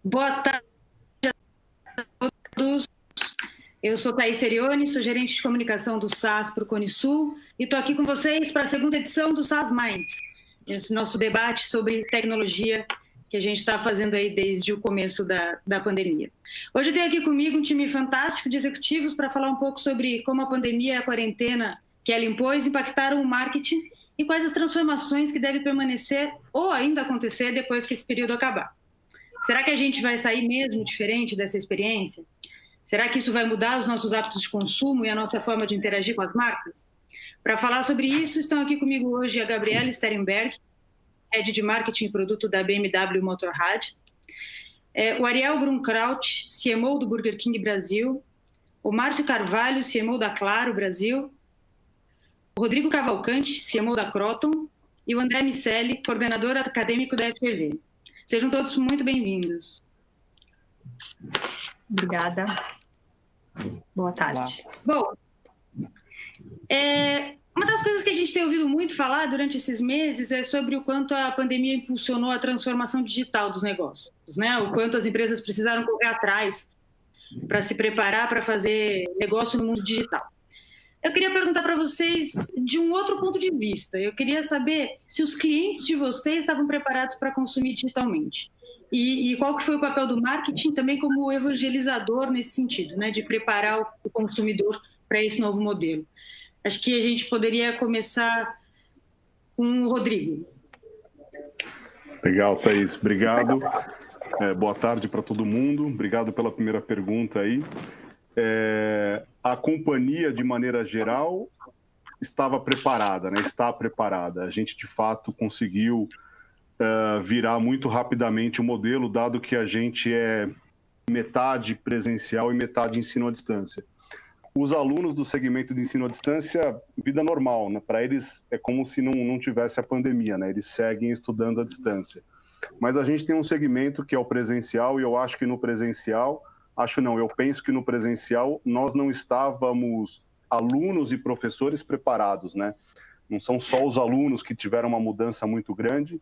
Boa tarde a todos. Eu sou Thaís Serioni, sou gerente de comunicação do SaaS para o Cone Sul e estou aqui com vocês para a segunda edição do SaaS Minds, esse nosso debate sobre tecnologia que a gente está fazendo aí desde o começo da pandemia. Hoje eu tenho aqui comigo um time fantástico de executivos para falar um pouco sobre como a pandemia e a quarentena que ela impôs impactaram o marketing e quais as transformações que devem permanecer ou ainda acontecer depois que esse período acabar. Será que a gente vai sair mesmo diferente dessa experiência? Será que isso vai mudar os nossos hábitos de consumo e a nossa forma de interagir com as marcas? Para falar sobre isso, estão aqui comigo hoje a Gabriela Sterenberg, Head de Marketing e Produto da BMW Motorrad, o Ariel Grunkraut, CMO do Burger King Brasil, o Márcio Carvalho, CMO da Claro Brasil, o Rodrigo Cavalcante, CMO da Croton, e o André Miceli, coordenador acadêmico da FPV. Sejam todos muito bem-vindos. Obrigada. Boa tarde. Bom, uma das coisas que a gente tem ouvido muito falar durante esses meses é sobre o quanto a pandemia impulsionou a transformação digital dos negócios, né? O quanto as empresas precisaram correr atrás para se preparar para fazer negócio no mundo digital. Eu queria perguntar para vocês de um outro ponto de vista. Eu queria saber se os clientes de vocês estavam preparados para consumir digitalmente. E qual que foi o papel do marketing também como evangelizador nesse sentido, né, de preparar o consumidor para esse novo modelo. Acho que a gente poderia começar com o Rodrigo. Legal, Thaís. Obrigado. Boa tarde para todo mundo. Obrigado pela primeira pergunta aí. A companhia, de maneira geral, estava preparada, né? Está preparada. A gente, de fato, conseguiu virar muito rapidamente o modelo, dado que a gente é metade presencial e metade ensino à distância. Os alunos do segmento de ensino à distância, vida normal, né? Para eles é como se não tivesse a pandemia, né? Eles seguem estudando à distância. Mas a gente tem um segmento que é o presencial, e eu acho que no presencial... eu penso que no presencial nós não estávamos, alunos e professores, preparados, né? Não são só os alunos que tiveram uma mudança muito grande,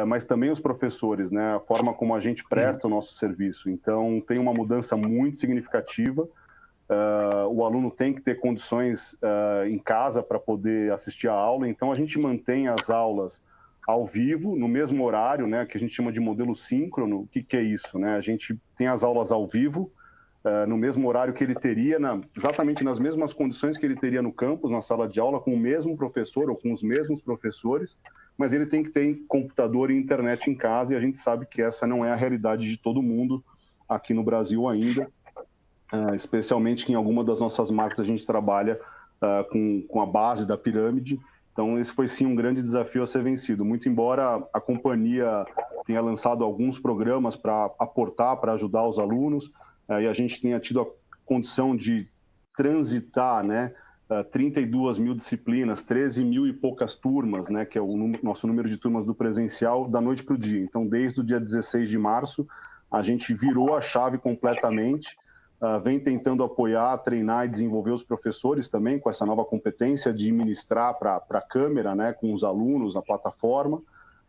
mas também os professores, né? A forma como a gente presta o nosso serviço. Então, tem uma mudança muito significativa. O aluno tem que ter condições em casa para poder assistir a aula. Então, a gente mantém as aulas ao vivo, no mesmo horário, né, que a gente chama de modelo síncrono. O que é isso, né? A gente tem as aulas ao vivo, no mesmo horário que ele teria, exatamente nas mesmas condições que ele teria no campus, na sala de aula, com o mesmo professor ou com os mesmos professores, mas ele tem que ter computador e internet em casa, e a gente sabe que essa não é a realidade de todo mundo aqui no Brasil ainda, especialmente que em alguma das nossas marcas a gente trabalha com a base da pirâmide. Então, esse foi, sim, um grande desafio a ser vencido. Muito embora a companhia tenha lançado alguns programas para aportar, para ajudar os alunos, e a gente tenha tido a condição de transitar, né, 32 mil disciplinas, 13 mil e poucas turmas, né, que é o nosso número de turmas do presencial, da noite para o dia. Então, desde o dia 16 de março, a gente virou a chave completamente, vem tentando apoiar, treinar e desenvolver os professores também com essa nova competência de ministrar para a câmera, né, com os alunos na plataforma.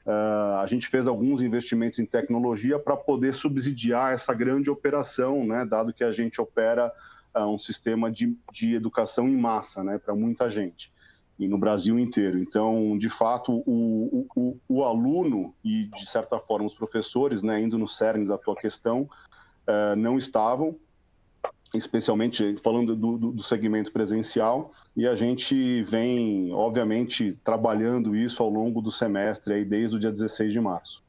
A gente fez alguns investimentos em tecnologia para poder subsidiar essa grande operação, né, dado que a gente opera um sistema de educação em massa, né, para muita gente, e no Brasil inteiro. Então, de fato, o aluno e, de certa forma, os professores, né, indo no cerne da tua questão, não estavam, especialmente falando do segmento presencial, e a gente vem, obviamente, trabalhando isso ao longo do semestre, aí, desde o dia 16 de março.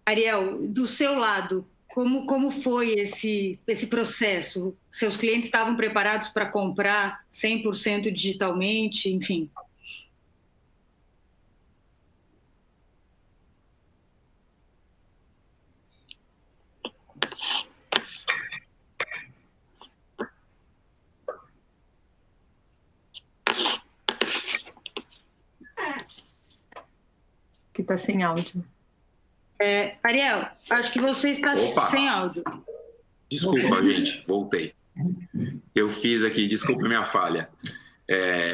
Ariel, do seu lado, como foi esse processo? Seus clientes estavam preparados para comprar 100% digitalmente, enfim? Que está sem áudio. Ariel, acho que você está sem áudio. Desculpa, gente, voltei. Eu fiz aqui, desculpa a minha falha.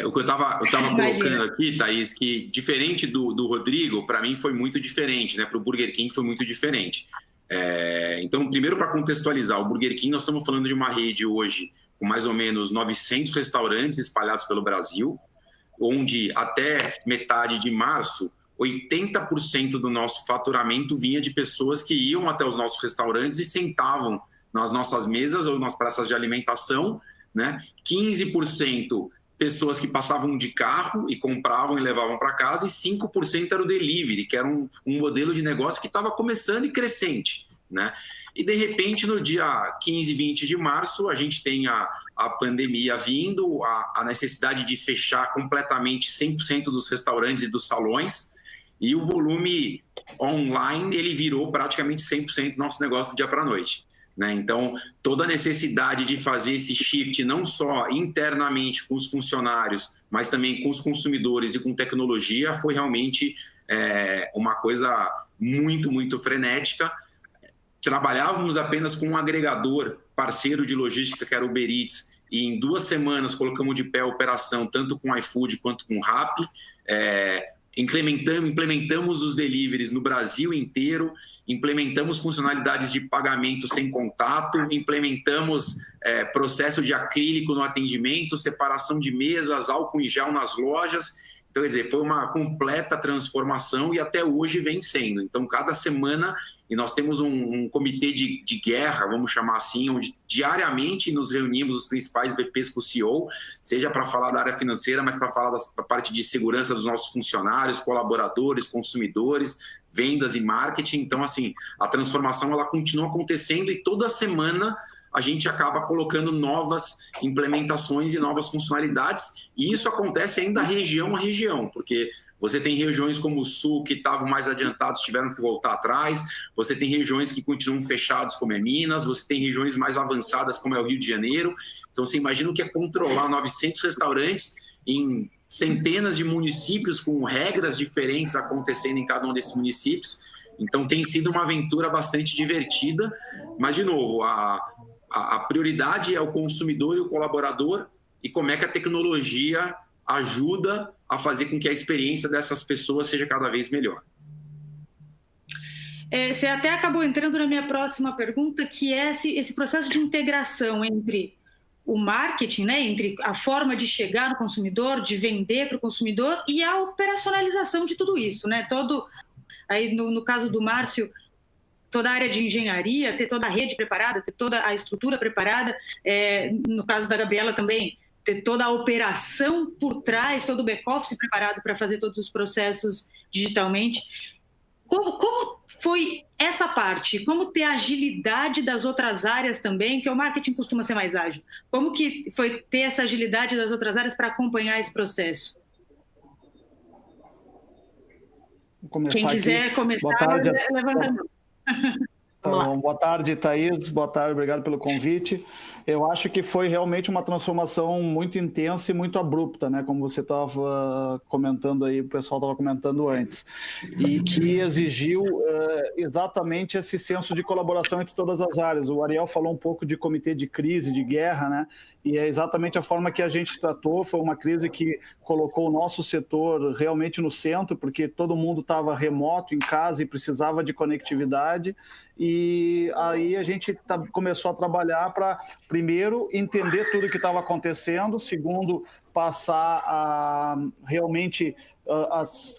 O que eu estava colocando aqui, Thaís, que diferente do Rodrigo, para mim foi muito diferente, né? Para o Burger King foi muito diferente. Então, primeiro, para contextualizar, o Burger King, nós estamos falando de uma rede hoje com mais ou menos 900 restaurantes espalhados pelo Brasil, onde até metade de março, 80% do nosso faturamento vinha de pessoas que iam até os nossos restaurantes e sentavam nas nossas mesas ou nas praças de alimentação, né? 15% pessoas que passavam de carro e compravam e levavam para casa, e 5% era o delivery, que era um modelo de negócio que estava começando e crescente, né? E, de repente, no dia 15 e 20 de março, a gente tem a pandemia vindo, a necessidade de fechar completamente 100% dos restaurantes e dos salões, e o volume online ele virou praticamente 100% do nosso negócio do dia para a noite. Né? Então, toda a necessidade de fazer esse shift, não só internamente com os funcionários, mas também com os consumidores e com tecnologia, foi realmente uma coisa muito, muito frenética. Trabalhávamos apenas com um agregador parceiro de logística, que era o Uber Eats, e em 2 semanas colocamos de pé a operação, tanto com iFood quanto com Rappi. Implementamos os deliveries no Brasil inteiro, implementamos funcionalidades de pagamento sem contato, implementamos processo de acrílico no atendimento, separação de mesas, álcool em gel nas lojas. Então, quer dizer, foi uma completa transformação e até hoje vem sendo. Então, cada semana, e nós temos um comitê de guerra, vamos chamar assim, onde diariamente nos reunimos os principais VPs com o CEO, seja para falar da área financeira, mas para falar da parte de segurança dos nossos funcionários, colaboradores, consumidores, vendas e marketing. Então, assim, a transformação ela continua acontecendo e toda semana a gente acaba colocando novas implementações e novas funcionalidades, e isso acontece ainda região a região, porque você tem regiões como o Sul que estavam mais adiantados, tiveram que voltar atrás, você tem regiões que continuam fechadas, como é Minas, você tem regiões mais avançadas, como é o Rio de Janeiro. Então, você imagina o que é controlar 900 restaurantes em centenas de municípios, com regras diferentes acontecendo em cada um desses municípios. Então, tem sido uma aventura bastante divertida, mas, de novo, a prioridade é o consumidor e o colaborador, e como é que a tecnologia ajuda a fazer com que a experiência dessas pessoas seja cada vez melhor. Você até acabou entrando na minha próxima pergunta, que é esse processo de integração entre o marketing, né, entre a forma de chegar no consumidor, de vender para o consumidor, e a operacionalização de tudo isso, né? Aí no caso do Márcio, toda a área de engenharia, ter toda a rede preparada, ter toda a estrutura preparada, no caso da Gabriela também, ter toda a operação por trás, todo o back-office preparado para fazer todos os processos digitalmente. Como foi essa parte? Como ter agilidade das outras áreas também, que o marketing costuma ser mais ágil? Como que foi ter essa agilidade das outras áreas para acompanhar esse processo? Quem quiser começar, levanta a mão. Então, boa tarde, Thaís. Boa tarde, obrigado pelo convite. Eu acho que foi realmente uma transformação muito intensa e muito abrupta, né? Como você estava comentando aí, o pessoal estava comentando antes, e que exigiu exatamente esse senso de colaboração entre todas as áreas. O Ariel falou um pouco de comitê de crise, de guerra, né? E é exatamente a forma que a gente tratou. Foi uma crise que colocou o nosso setor realmente no centro, porque todo mundo estava remoto, em casa, e precisava de conectividade. E aí a gente começou a trabalhar para, primeiro, entender tudo o que estava acontecendo, segundo, passar a realmente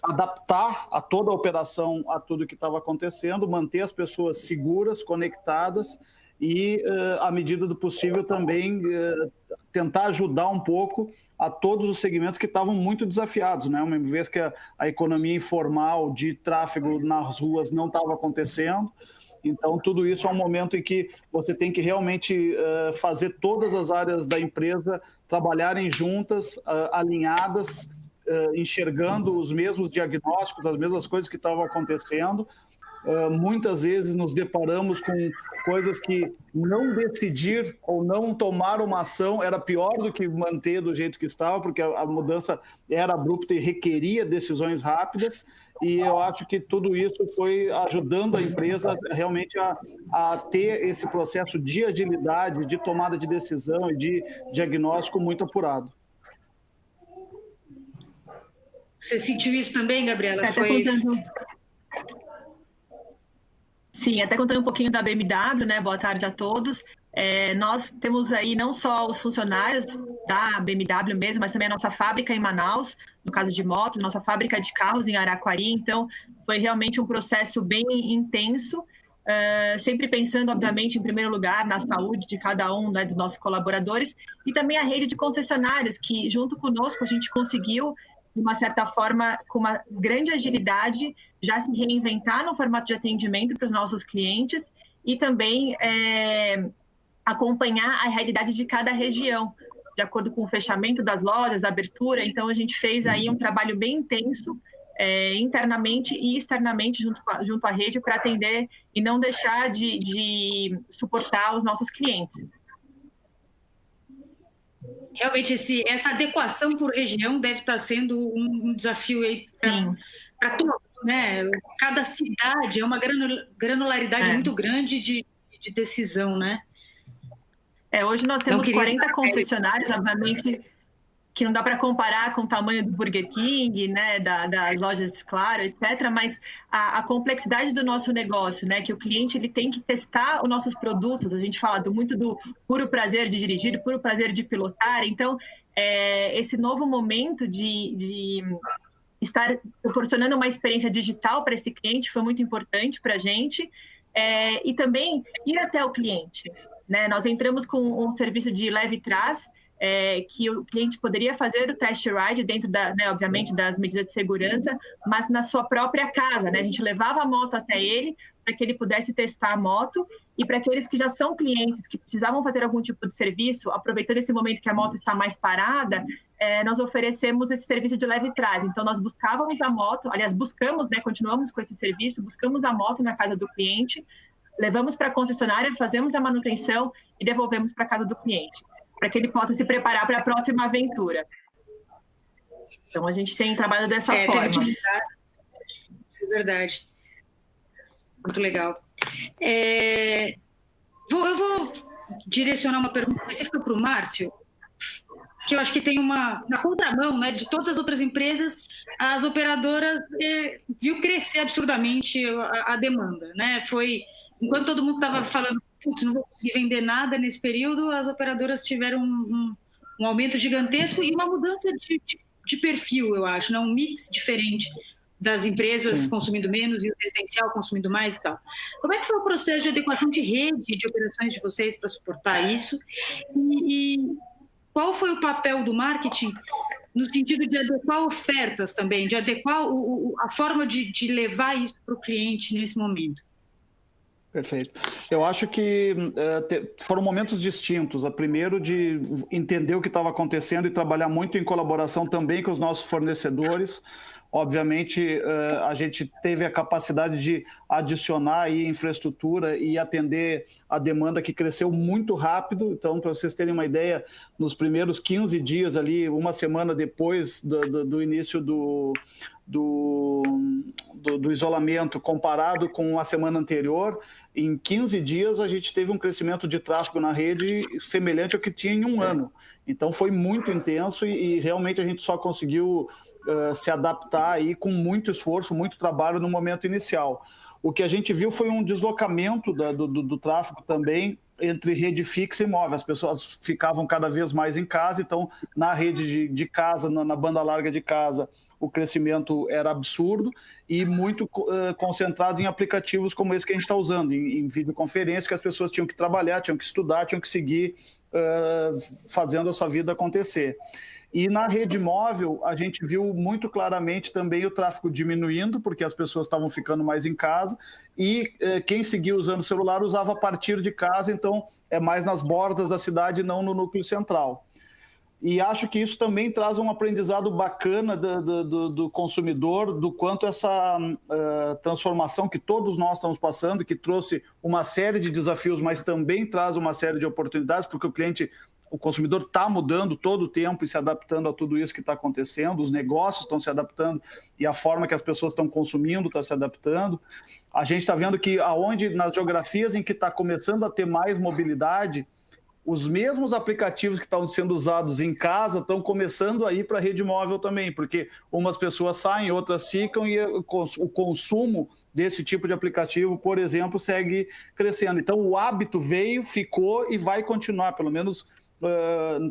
adaptar a toda a operação a tudo que estava acontecendo, manter as pessoas seguras, conectadas e, à medida do possível, também tentar ajudar um pouco a todos os segmentos que estavam muito desafiados, né? Uma vez que a economia informal de tráfego nas ruas não estava acontecendo. Então, tudo isso é um momento em que você tem que realmente fazer todas as áreas da empresa trabalharem juntas, alinhadas, enxergando os mesmos diagnósticos, as mesmas coisas que estavam acontecendo. Muitas vezes nos deparamos com coisas que não decidir ou não tomar uma ação era pior do que manter do jeito que estava, porque a mudança era abrupta e requeria decisões rápidas. E eu acho que tudo isso foi ajudando a empresa realmente a ter esse processo de agilidade, de tomada de decisão e de diagnóstico muito apurado. Você sentiu isso também, Gabriela? Sim, até contando um pouquinho da BMW, né? Boa tarde a todos. Nós temos aí não só os funcionários da BMW mesmo, mas também a nossa fábrica em Manaus, no caso de motos, nossa fábrica de carros em Araquari. Então, foi realmente um processo bem intenso, sempre pensando, obviamente, em primeiro lugar, na saúde de cada um, né, dos nossos colaboradores, e também a rede de concessionários, que junto conosco a gente conseguiu, de uma certa forma, com uma grande agilidade, já se reinventar no formato de atendimento para os nossos clientes e também acompanhar a realidade de cada região, de acordo com o fechamento das lojas, a abertura. Então, a gente fez aí um trabalho bem intenso, internamente e externamente junto à rede para atender e não deixar de suportar os nossos clientes. Realmente, essa adequação por região deve estar sendo um desafio aí para todos, né? Cada cidade é uma granularidade muito grande de decisão, né? Hoje nós temos 40 concessionários, obviamente, que não dá para comparar com o tamanho do Burger King, né, das lojas Claro, etc., mas a complexidade do nosso negócio, né, que o cliente ele tem que testar os nossos produtos, a gente fala muito do puro prazer de dirigir, puro prazer de pilotar. Então, esse novo momento de estar proporcionando uma experiência digital para esse cliente foi muito importante para a gente, e também ir até o cliente, né? Nós entramos com um serviço de leve e trás, que o cliente poderia fazer o test ride dentro, obviamente, das medidas de segurança, mas na sua própria casa, né? A gente levava a moto até ele para que ele pudesse testar a moto, e para aqueles que já são clientes que precisavam fazer algum tipo de serviço, aproveitando esse momento que a moto está mais parada, nós oferecemos esse serviço de leve e trás. Então, nós buscávamos a moto, aliás, buscamos, né? Continuamos com esse serviço, buscamos a moto na casa do cliente, levamos para a concessionária, fazemos a manutenção e devolvemos para a casa do cliente, para que ele possa se preparar para a próxima aventura. Então, a gente tem trabalhado dessa forma. É verdade. Muito legal. Eu vou direcionar uma pergunta específica para o Márcio, que eu acho que tem na contramão, né, de todas as outras empresas, as operadoras viu crescer absurdamente a demanda, né? Enquanto todo mundo estava falando, putz, não vou conseguir vender nada nesse período, as operadoras tiveram um aumento gigantesco e uma mudança de perfil, eu acho, né? Um mix diferente das empresas consumindo menos e o residencial consumindo mais e tal. Como é que foi o processo de adequação de rede de operações de vocês para suportar isso? E qual foi o papel do marketing no sentido de adequar ofertas também, de adequar a forma de levar isso para o cliente nesse momento? Perfeito. Eu acho que foram momentos distintos. A primeiro de entender o que estava acontecendo e trabalhar muito em colaboração também com os nossos fornecedores. Obviamente, a gente teve a capacidade de adicionar aí infraestrutura e atender a demanda que cresceu muito rápido. Então, para vocês terem uma ideia, nos primeiros 15 dias ali, uma semana depois do início do isolamento, comparado com a semana anterior, em 15 dias a gente teve um crescimento de tráfego na rede semelhante ao que tinha em um ano. Então foi muito intenso e realmente a gente só conseguiu se adaptar aí com muito esforço, muito trabalho no momento inicial. O que a gente viu foi um deslocamento do tráfego também entre rede fixa e móvel. As pessoas ficavam cada vez mais em casa, então na rede de casa, na banda larga de casa, o crescimento era absurdo e muito concentrado em aplicativos como esse que a gente está usando, em videoconferência, que as pessoas tinham que trabalhar, tinham que estudar, tinham que seguir fazendo a sua vida acontecer. E na rede móvel, a gente viu muito claramente também o tráfego diminuindo, porque as pessoas estavam ficando mais em casa, e quem seguia usando o celular usava a partir de casa, então é mais nas bordas da cidade, não no núcleo central. E acho que isso também traz um aprendizado bacana do consumidor, do quanto essa transformação que todos nós estamos passando, que trouxe uma série de desafios, mas também traz uma série de oportunidades, porque o consumidor está mudando todo o tempo e se adaptando a tudo isso que está acontecendo, os negócios estão se adaptando e a forma que as pessoas estão consumindo está se adaptando. A gente está vendo que nas geografias em que está começando a ter mais mobilidade, os mesmos aplicativos que estão sendo usados em casa estão começando a ir para a rede móvel também, porque umas pessoas saem, outras ficam, e o consumo desse tipo de aplicativo, por exemplo, segue crescendo. Então, o hábito veio, ficou e vai continuar, pelo menos,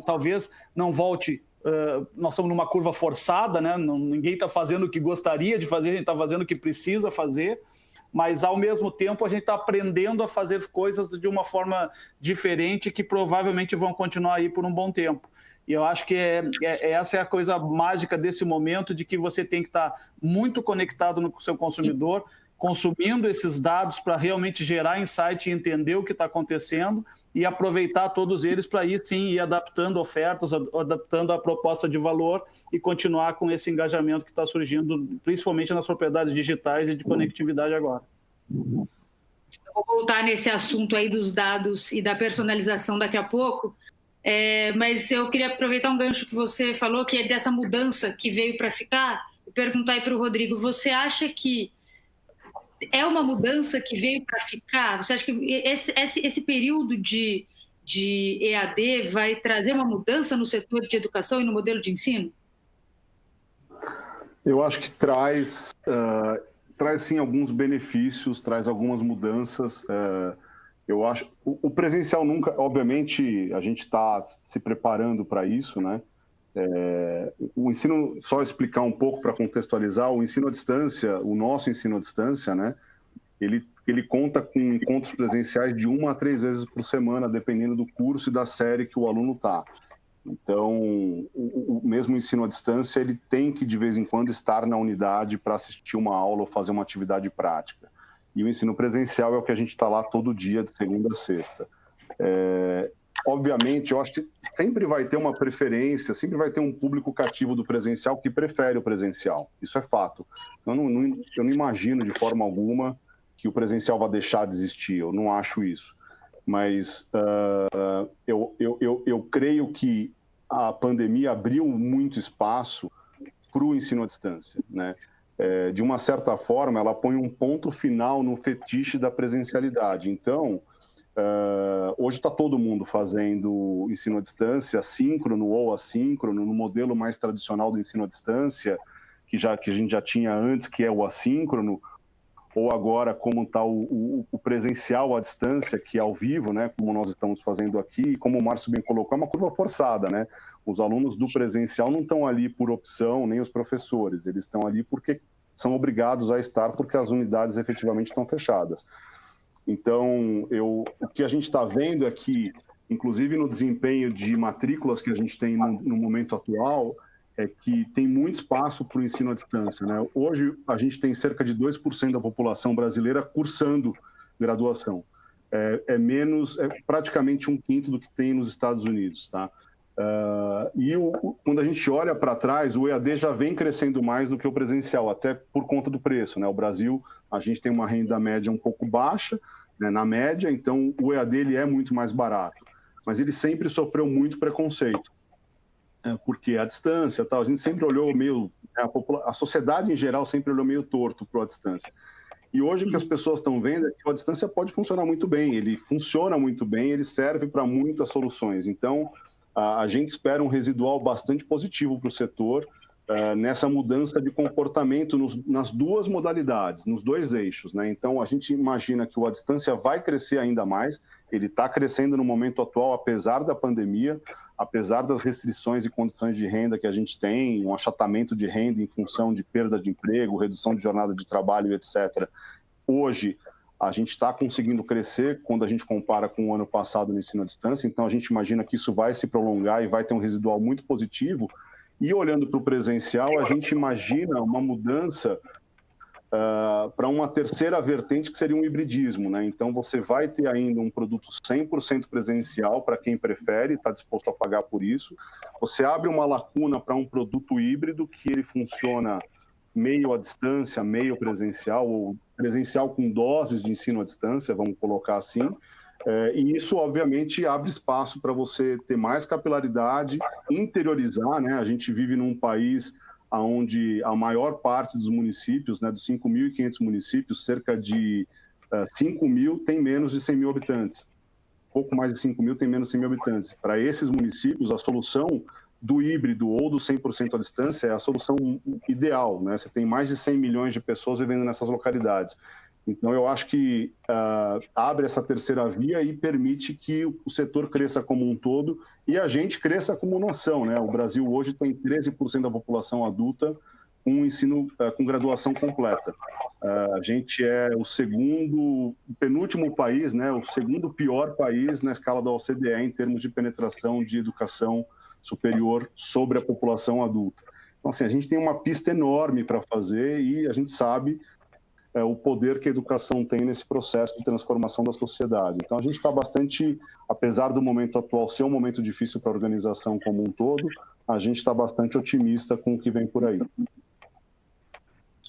talvez não volte. Nós estamos numa curva forçada, né? Ninguém está fazendo o que gostaria de fazer, a gente está fazendo o que precisa fazer, mas, ao mesmo tempo, a gente está aprendendo a fazer coisas de uma forma diferente que provavelmente vão continuar aí por um bom tempo. E eu acho que essa é a coisa mágica desse momento, de que você tem que estar muito conectado no seu consumidor, consumindo esses dados para realmente gerar insight e entender o que está acontecendo e aproveitar todos eles para ir, sim, ir adaptando ofertas, adaptando a proposta de valor e continuar com esse engajamento que está surgindo, principalmente nas propriedades digitais e de conectividade agora. Eu vou voltar nesse assunto aí dos dados e da personalização daqui a pouco, mas eu queria aproveitar um gancho que você falou, que é dessa mudança que veio para ficar, e perguntar aí para o Rodrigo, você acha que é uma mudança que veio para ficar? Você acha que esse período de EAD vai trazer uma mudança no setor de educação e no modelo de ensino? Eu acho que traz sim alguns benefícios, traz algumas mudanças. Eu acho o presencial nunca, obviamente, a gente está se preparando para isso, né? O ensino, só explicar um pouco para contextualizar, o ensino à distância, o nosso ensino à distância, né? Ele conta com encontros presenciais de 1 a 3 vezes por semana, dependendo do curso e da série que o aluno está. Então, o mesmo ensino à distância, ele tem que, de vez em quando, estar na unidade para assistir uma aula ou fazer uma atividade prática. E o ensino presencial é o que a gente está lá todo dia, de segunda a sexta. Obviamente, eu acho que sempre vai ter uma preferência, sempre vai ter um público cativo do presencial que prefere o presencial. Isso é fato. Eu não imagino de forma alguma que o presencial vai deixar de existir. Eu não acho isso. Mas eu creio que a pandemia abriu muito espaço para o ensino à distância, né? De uma certa forma, ela põe um ponto final no fetiche da presencialidade. Então, hoje está todo mundo fazendo ensino à distância, síncrono ou assíncrono, no modelo mais tradicional do ensino à distância, que a gente já tinha antes, que é o assíncrono, ou agora como está o presencial à distância, que é ao vivo, né, como nós estamos fazendo aqui, e como o Márcio bem colocou, é uma curva forçada, né? Os alunos do presencial não estão ali por opção, nem os professores, eles estão ali porque são obrigados a estar, porque as unidades efetivamente estão fechadas. Então, o que a gente está vendo é que, inclusive no desempenho de matrículas que a gente tem no momento atual, é que tem muito espaço para o ensino à distância, né? Hoje, a gente tem cerca de 2% da população brasileira cursando graduação. É praticamente 1/5 do que tem nos Estados Unidos, tá? Quando a gente olha para trás, o EAD já vem crescendo mais do que o presencial, até por conta do preço, né? O Brasil, a gente tem uma renda média um pouco baixa, né, na média, então o EAD ele é muito mais barato, mas ele sempre sofreu muito preconceito, porque a distância, tal, a gente sempre olhou meio, a sociedade em geral sempre olhou meio torto para a distância. E hoje o que as pessoas estão vendo é que a distância pode funcionar muito bem, ele funciona muito bem, ele serve para muitas soluções. Então, a gente espera um residual bastante positivo para o setor, nessa mudança de comportamento nas duas modalidades, nos dois eixos, né? Então, a gente imagina que a distância vai crescer ainda mais, ele está crescendo no momento atual, apesar da pandemia, apesar das restrições e condições de renda que a gente tem, um achatamento de renda em função de perda de emprego, redução de jornada de trabalho, etc. Hoje, a gente está conseguindo crescer quando a gente compara com o ano passado no ensino à distância, então a gente imagina que isso vai se prolongar e vai ter um residual muito positivo. E olhando para o presencial, a gente imagina uma mudança para uma terceira vertente, que seria um hibridismo, né? Então, você vai ter ainda um produto 100% presencial para quem prefere, está disposto a pagar por isso. Você abre uma lacuna para um produto híbrido, que ele funciona meio à distância, meio presencial, ou presencial com doses de ensino à distância, vamos colocar assim. E isso, obviamente, abre espaço para você ter mais capilaridade, interiorizar, né? A gente vive num país onde a maior parte dos municípios, né, dos 5.500 municípios, cerca de 5.000 tem menos de 100 mil habitantes. pouco mais de 5 mil tem menos de 100 mil habitantes. Para esses municípios, a solução do híbrido ou do 100% à distância é a solução ideal, né? Você tem mais de 100 milhões de pessoas vivendo nessas localidades. Então, eu acho que abre essa terceira via e permite que o setor cresça como um todo e a gente cresça como nação, né? O Brasil hoje tem 13% da população adulta com ensino, com graduação completa. A gente é o penúltimo país, né? O segundo pior país na escala da OCDE em termos de penetração de educação superior sobre a população adulta. Então, assim, a gente tem uma pista enorme para fazer e a gente sabe o poder que a educação tem nesse processo de transformação da sociedade. Então, a gente está bastante, apesar do momento atual ser um momento difícil para a organização como um todo, a gente está bastante otimista com o que vem por aí.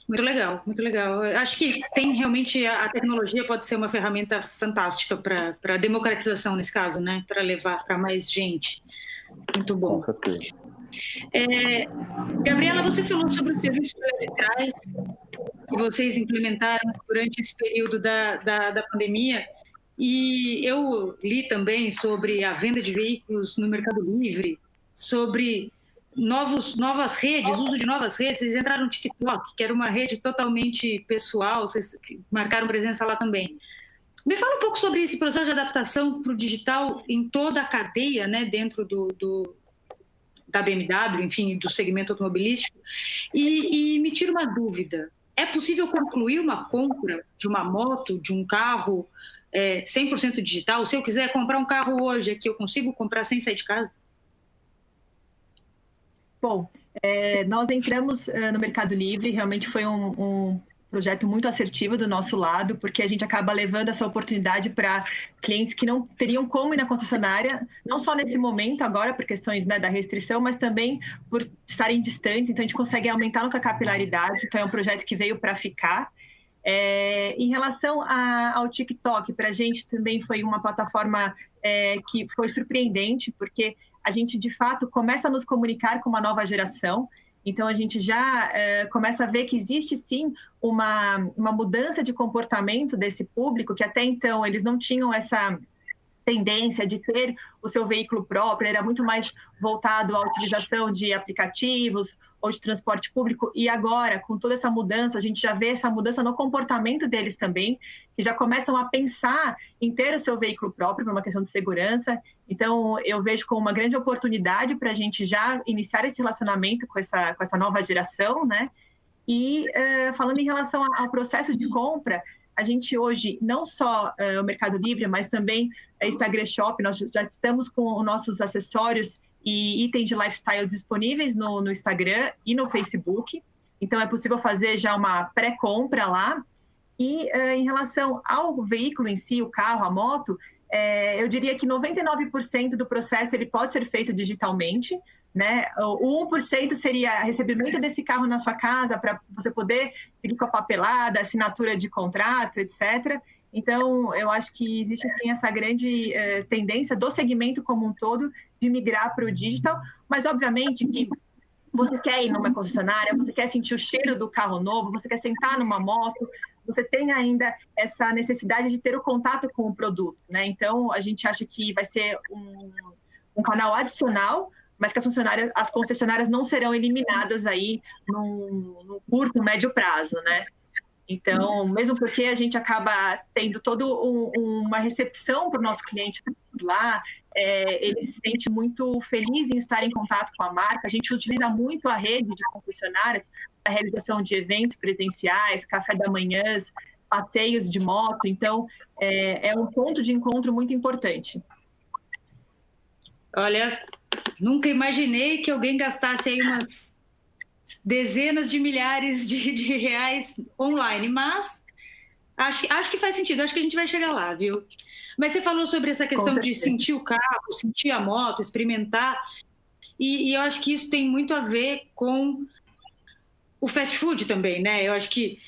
Muito legal, muito legal. Acho que tem realmente, a tecnologia pode ser uma ferramenta fantástica para a democratização nesse caso, né? Para levar para mais gente. Muito bom. Com certeza. Gabriela, você falou sobre os serviços prioritários que vocês implementaram durante esse período da pandemia, e eu li também sobre a venda de veículos no Mercado Livre, sobre novas redes, uso de novas redes. Vocês entraram no TikTok, que era uma rede totalmente pessoal, vocês marcaram presença lá também. Me fala um pouco sobre esse processo de adaptação para o digital em toda a cadeia, né, dentro da BMW, enfim, do segmento automobilístico, e me tira uma dúvida. É possível concluir uma compra de uma moto, de um carro 100% digital? Se eu quiser comprar um carro hoje aqui, eu consigo comprar sem sair de casa? Bom, nós entramos no Mercado Livre, realmente foi um projeto muito assertivo do nosso lado, porque a gente acaba levando essa oportunidade para clientes que não teriam como ir na concessionária, não só nesse momento agora, por questões, né, da restrição, mas também por estarem distantes, então a gente consegue aumentar nossa capilaridade, então é um projeto que veio para ficar. Em relação ao TikTok, para a gente também foi uma plataforma que foi surpreendente, porque a gente, de fato, começa a nos comunicar com uma nova geração. Então, a gente já começa a ver que existe, sim, uma mudança de comportamento desse público, que até então eles não tinham essa tendência de ter o seu veículo próprio, era muito mais voltado à utilização de aplicativos ou de transporte público, e agora, com toda essa mudança, a gente já vê essa mudança no comportamento deles também, que já começam a pensar em ter o seu veículo próprio, por uma questão de segurança. Então, eu vejo como uma grande oportunidade para a gente já iniciar esse relacionamento com essa nova geração, né? E falando em relação ao processo de compra, a gente hoje, não só o Mercado Livre, mas também a Instagram Shop, nós já estamos com os nossos acessórios e itens de lifestyle disponíveis no Instagram e no Facebook. Então, é possível fazer já uma pré-compra lá. E em relação ao veículo em si, o carro, a moto, eu diria que 99% do processo ele pode ser feito digitalmente, né? O 1% seria recebimento desse carro na sua casa para você poder seguir com a papelada, assinatura de contrato, etc. Então, eu acho que existe sim essa grande tendência do segmento como um todo de migrar para o digital, mas obviamente que você quer ir numa concessionária, você quer sentir o cheiro do carro novo, você quer sentar numa moto, você tem ainda essa necessidade de ter o contato com o produto, né? Então, a gente acha que vai ser um canal adicional, mas que as concessionárias não serão eliminadas aí num curto, médio prazo, né? Então, mesmo porque a gente acaba tendo toda uma recepção para o nosso cliente lá, ele se sente muito feliz em estar em contato com a marca. A gente utiliza muito a rede de concessionárias para a realização de eventos presenciais, café da manhã, passeios de moto. Então, é um ponto de encontro muito importante. Olha, nunca imaginei que alguém gastasse aí umas dezenas de milhares de reais online, mas acho que faz sentido, acho que a gente vai chegar lá, viu? Mas você falou sobre essa questão de sentir o carro, sentir a moto, experimentar, e eu acho que isso tem muito a ver com o fast food também, né? Eu acho que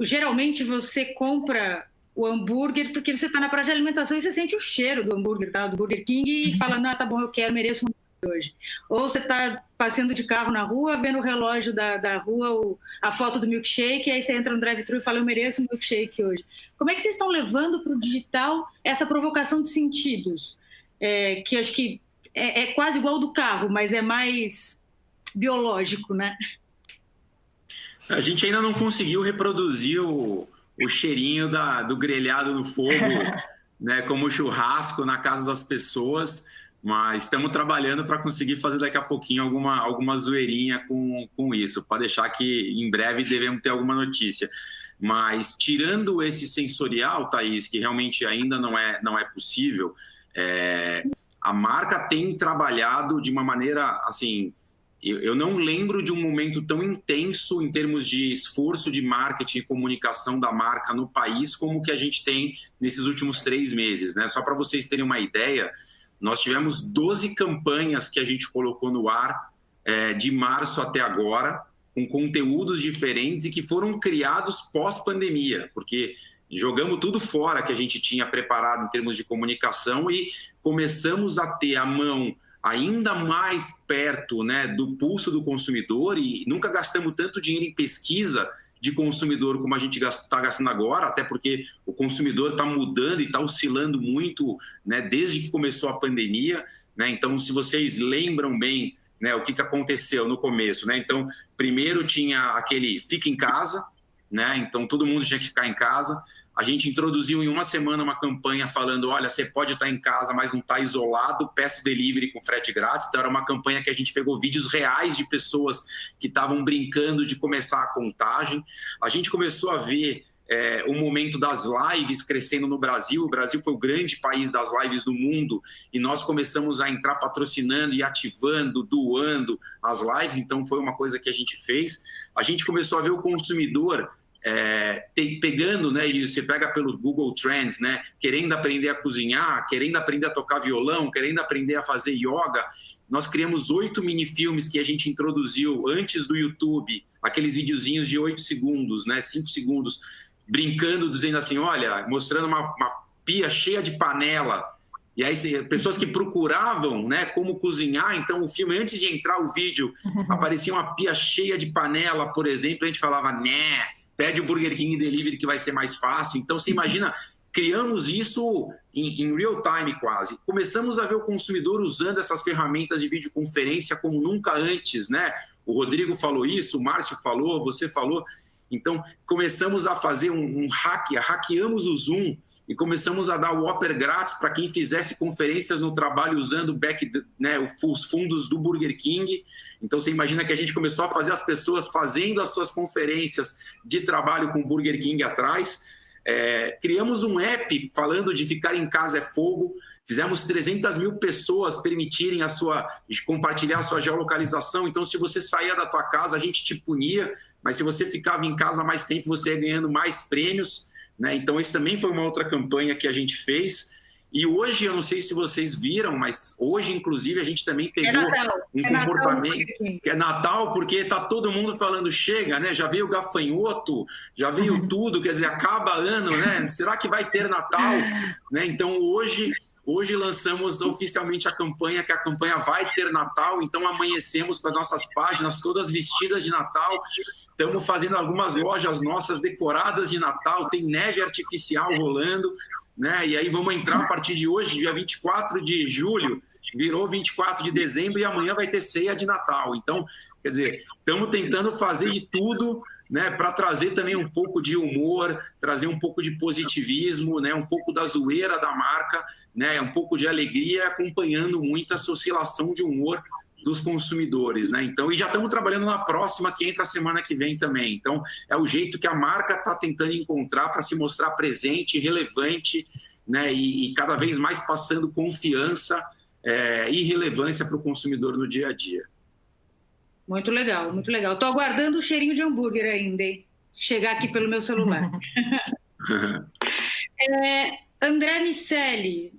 geralmente você compra o hambúrguer porque você está na praça de alimentação e você sente o cheiro do hambúrguer, tá? Do Burger King, e fala, não, tá bom, eu quero, mereço um hoje? Ou você está passeando de carro na rua, vendo o relógio da rua, a foto do milkshake, e aí você entra no drive-thru e fala, eu mereço um milkshake hoje. Como é que vocês estão levando para o digital essa provocação de sentidos? Que acho que é quase igual ao do carro, mas é mais biológico, né? A gente ainda não conseguiu reproduzir o cheirinho do grelhado no fogo, né, como churrasco na casa das pessoas, mas estamos trabalhando para conseguir fazer daqui a pouquinho alguma zoeirinha com isso. Pode deixar que em breve devemos ter alguma notícia. Mas tirando esse sensorial, Thaís, que realmente ainda não é possível, a marca tem trabalhado de uma maneira assim. Eu não lembro de um momento tão intenso em termos de esforço de marketing e comunicação da marca no país como o que a gente tem nesses últimos 3 meses, né? Só para vocês terem uma ideia, nós tivemos 12 campanhas que a gente colocou no ar de março até agora, com conteúdos diferentes e que foram criados pós-pandemia, porque jogamos tudo fora que a gente tinha preparado em termos de comunicação e começamos a ter a mão ainda mais perto, né, do pulso do consumidor, e nunca gastamos tanto dinheiro em pesquisa de consumidor como a gente está gastando agora, até porque o consumidor está mudando e está oscilando muito, né, desde que começou a pandemia, né? Então, se vocês lembram bem, né, o que aconteceu no começo, né? Então, primeiro tinha aquele fica em casa, né? Então todo mundo tinha que ficar em casa. A gente introduziu em uma semana uma campanha falando, olha, você pode estar em casa, mas não está isolado, peça o delivery com frete grátis. Então era uma campanha que a gente pegou vídeos reais de pessoas que estavam brincando de começar a contagem. A gente começou a ver o momento das lives crescendo no Brasil. O Brasil foi o grande país das lives do mundo e nós começamos a entrar patrocinando e ativando, doando as lives. Então foi uma coisa que a gente fez. A gente começou a ver o consumidor pegando, né, e você pega pelo Google Trends, né, querendo aprender a cozinhar, querendo aprender a tocar violão, querendo aprender a fazer yoga. Nós criamos 8 minifilmes que a gente introduziu antes do YouTube, aqueles videozinhos de 8 segundos, né, 5 segundos, brincando, dizendo assim, olha, mostrando uma pia cheia de panela. E aí pessoas que procuravam, né, como cozinhar, então o filme, antes de entrar o vídeo, aparecia uma pia cheia de panela, por exemplo, a gente falava, né, pede o Burger King Delivery que vai ser mais fácil. Então, você imagina, criamos isso em real time quase. Começamos a ver o consumidor usando essas ferramentas de videoconferência como nunca antes, né? O Rodrigo falou isso, o Márcio falou, você falou. Então, começamos a fazer hackeamos o Zoom e começamos a dar o Whopper grátis para quem fizesse conferências no trabalho usando os fundos do Burger King. Então, você imagina que a gente começou a fazer as pessoas fazendo as suas conferências de trabalho com o Burger King atrás. Criamos um app falando de ficar em casa é fogo. Fizemos 300 mil pessoas permitirem compartilhar a sua geolocalização. Então, se você saía da tua casa, a gente te punia. Mas se você ficava em casa mais tempo, você ia ganhando mais prêmios, né? Então, esse também foi uma outra campanha que a gente fez. E hoje, eu não sei se vocês viram, mas hoje, inclusive, a gente também pegou um comportamento... Que é Natal, porque está todo mundo falando, chega, né? Já veio o gafanhoto, já veio tudo, quer dizer, acaba ano, né? Será que vai ter Natal? Né? Então, hoje lançamos oficialmente a campanha, que a campanha vai ter Natal, então amanhecemos com as nossas páginas todas vestidas de Natal, estamos fazendo algumas lojas nossas decoradas de Natal, tem neve artificial rolando, né? E aí vamos entrar a partir de hoje, dia 24 de julho, virou 24 de dezembro e amanhã vai ter ceia de Natal. Então, quer dizer, estamos tentando fazer de tudo, né, para trazer também um pouco de humor, trazer um pouco de positivismo, né, um pouco da zoeira da marca, né, um pouco de alegria, acompanhando muito essa oscilação de humor dos consumidores, né? Então, e já estamos trabalhando na próxima, que entra a semana que vem também. Então, é o jeito que a marca está tentando encontrar para se mostrar presente, relevante, né, e cada vez mais passando confiança e relevância para o consumidor no dia a dia. Muito legal, muito legal. Estou aguardando o cheirinho de hambúrguer ainda, hein? Chegar aqui pelo meu celular. André Miceli,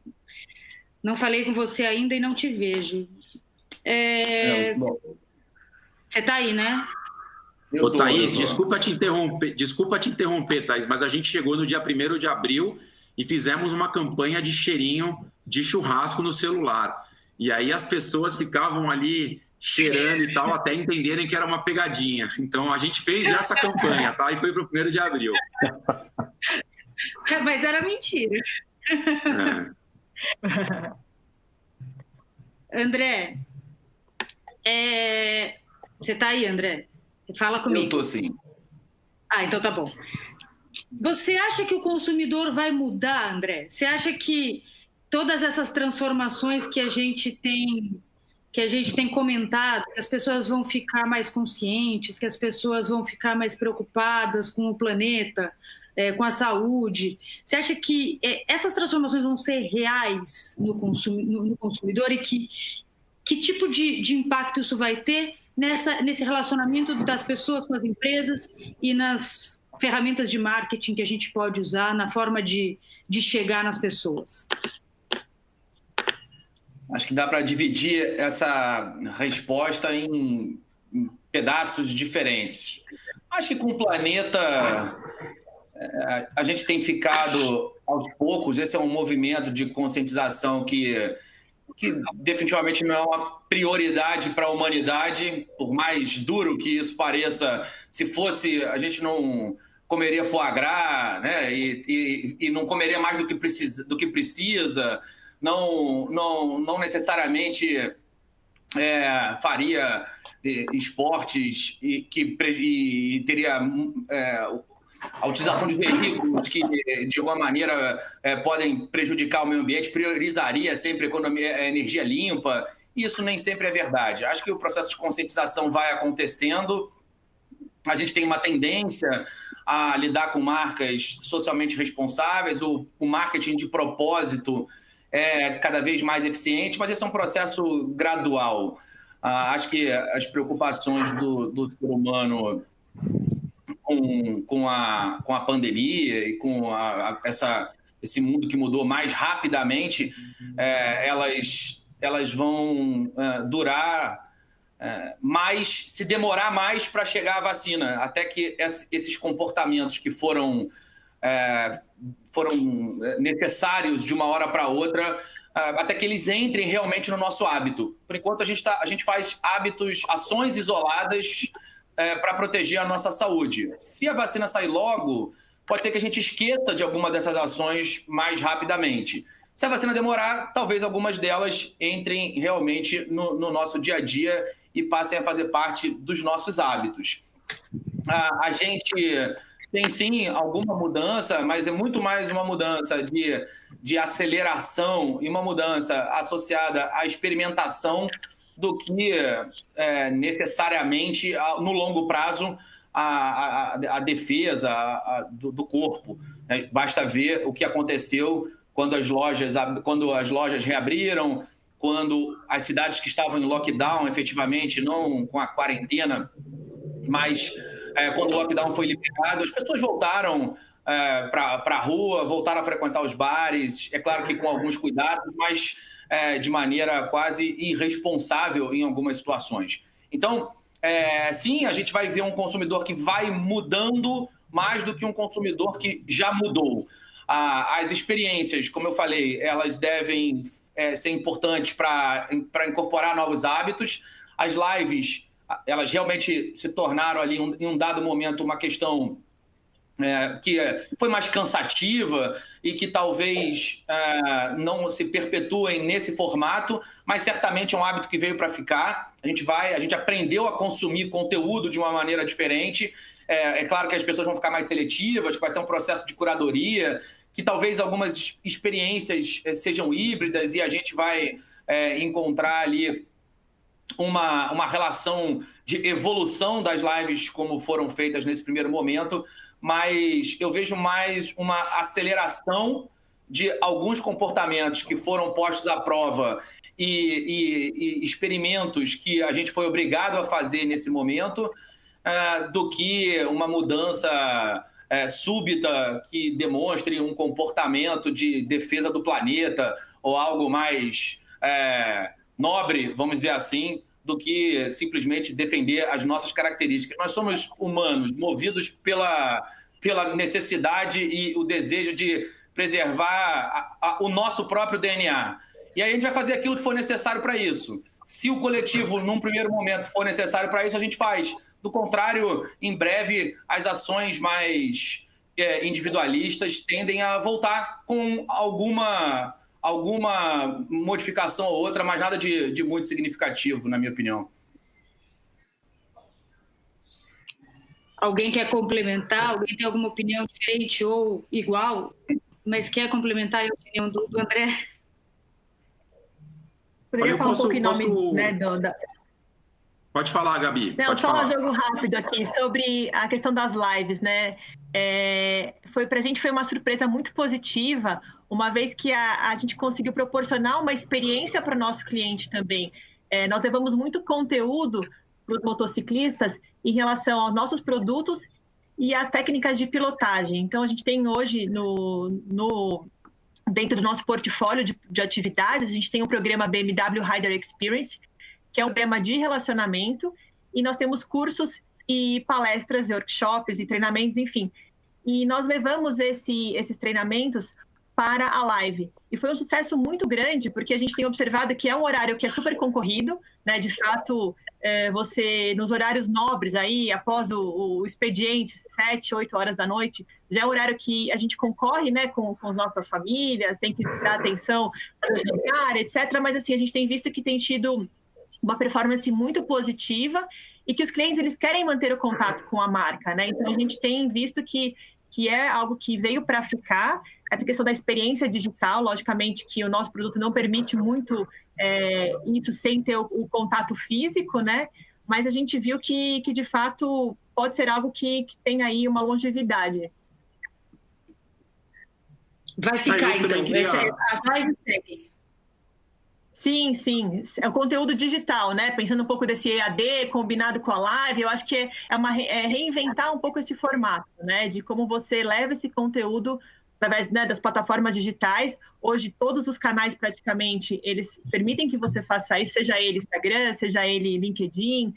não falei com você ainda e não te vejo. Você está aí, né? Ô, Thaís, desculpa te interromper, Thaís, mas a gente chegou no dia 1º de abril e fizemos uma campanha de cheirinho de churrasco no celular. E aí as pessoas ficavam ali cheirando e tal, até entenderem que era uma pegadinha. Então a gente fez já essa campanha, tá? E foi para o 1º de abril. Mas era mentira. André, você está aí, André? Fala comigo. Eu estou sim. Então tá bom. Você acha que o consumidor vai mudar, André? Você acha que todas essas transformações que a gente tem comentado, que as pessoas vão ficar mais conscientes, que as pessoas vão ficar mais preocupadas com o planeta, com a saúde, você acha que essas transformações vão ser reais no consumidor e que tipo de impacto isso vai ter nesse relacionamento das pessoas com as empresas e nas ferramentas de marketing que a gente pode usar na forma de chegar nas pessoas? Acho que dá para dividir essa resposta em pedaços diferentes. Acho que com o planeta a gente tem ficado aos poucos, esse é um movimento de conscientização que definitivamente não é uma prioridade para a humanidade, por mais duro que isso pareça. Se fosse, a gente não comeria foie gras, né? E não comeria mais do que precisa, não necessariamente faria esportes e teria a utilização de veículos que, de alguma maneira, podem prejudicar o meio ambiente, priorizaria sempre a energia limpa. Isso nem sempre é verdade. Acho que o processo de conscientização vai acontecendo. A gente tem uma tendência a lidar com marcas socialmente responsáveis, o marketing de propósito é cada vez mais eficiente, mas esse é um processo gradual. Acho que as preocupações do ser humano com a pandemia e com esse mundo que mudou mais rapidamente, elas vão durar mais, se demorar mais para chegar à vacina, até que esses comportamentos que foram necessários de uma hora para outra, até que eles entrem realmente no nosso hábito. Por enquanto, a gente faz ações isoladas para proteger a nossa saúde. Se a vacina sair logo, pode ser que a gente esqueça de alguma dessas ações mais rapidamente. Se a vacina demorar, talvez algumas delas entrem realmente no nosso dia a dia e passem a fazer parte dos nossos hábitos. A gente tem sim alguma mudança, mas é muito mais uma mudança de aceleração e uma mudança associada à experimentação do que necessariamente no longo prazo a defesa do corpo. Basta ver o que aconteceu quando as lojas reabriram, quando as cidades que estavam em lockdown, efetivamente, não com a quarentena, mas quando o lockdown foi liberado, as pessoas voltaram para a rua, voltaram a frequentar os bares, é claro que com alguns cuidados, mas de maneira quase irresponsável em algumas situações. Então, sim, a gente vai ver um consumidor que vai mudando mais do que um consumidor que já mudou. As experiências, como eu falei, elas devem ser importantes para incorporar novos hábitos. As lives, elas realmente se tornaram ali, em um dado momento, uma questão que foi mais cansativa e que talvez não se perpetuem nesse formato, mas certamente é um hábito que veio para ficar. A gente aprendeu a consumir conteúdo de uma maneira diferente. É claro que as pessoas vão ficar mais seletivas, que vai ter um processo de curadoria, que talvez algumas experiências sejam híbridas e a gente vai encontrar ali uma relação de evolução das lives como foram feitas nesse primeiro momento, mas eu vejo mais uma aceleração de alguns comportamentos que foram postos à prova e experimentos que a gente foi obrigado a fazer nesse momento, do que uma mudança súbita que demonstre um comportamento de defesa do planeta ou algo mais nobre, vamos dizer assim, do que simplesmente defender as nossas características. Nós somos humanos, movidos pela necessidade e o desejo de preservar o nosso próprio DNA. e aí a gente vai fazer aquilo que for necessário para isso. Se o coletivo, num primeiro momento, for necessário para isso, a gente faz. Do contrário, em breve, as ações mais individualistas tendem a voltar com alguma modificação ou outra, mas nada de muito significativo, na minha opinião. Alguém quer complementar? Alguém tem alguma opinião diferente ou igual, mas quer complementar a opinião do André? Poderia falar um pouco em nome, né, Pode falar, Gabi. Não, só um jogo rápido aqui sobre a questão das lives, né? Para a gente foi uma surpresa muito positiva, uma vez que a gente conseguiu proporcionar uma experiência para o nosso cliente também. Nós levamos muito conteúdo para os motociclistas em relação aos nossos produtos e a técnicas de pilotagem. Então, a gente tem hoje dentro do nosso portfólio de atividades, a gente tem o programa BMW Rider Experience, que é um programa de relacionamento, e nós temos cursos e palestras, e workshops e treinamentos, enfim. E nós levamos esses treinamentos para a live. E foi um sucesso muito grande, porque a gente tem observado que é um horário que é super concorrido, né? De fato, você, nos horários nobres, aí, após o expediente, 7, 8 horas da noite, já é um horário que a gente concorre, né, com as nossas famílias, tem que dar atenção para o jantar, etc. Mas, assim, a gente tem visto que tem tido uma performance muito positiva e que os clientes eles querem manter o contato com a marca, né? Então, a gente tem visto que é algo que veio para ficar. Essa questão da experiência digital, logicamente que o nosso produto não permite muito isso sem ter o contato físico, né? Mas a gente viu que de fato, pode ser algo que tem aí uma longevidade. Vai ficar, então. As lives seguem. Sim, sim. É o conteúdo digital, né? Pensando um pouco desse EAD combinado com a live, eu acho que é reinventar um pouco esse formato, né? De como você leva esse conteúdo através, né, das plataformas digitais. Hoje, todos os canais, praticamente, eles permitem que você faça isso, seja ele Instagram, seja ele LinkedIn,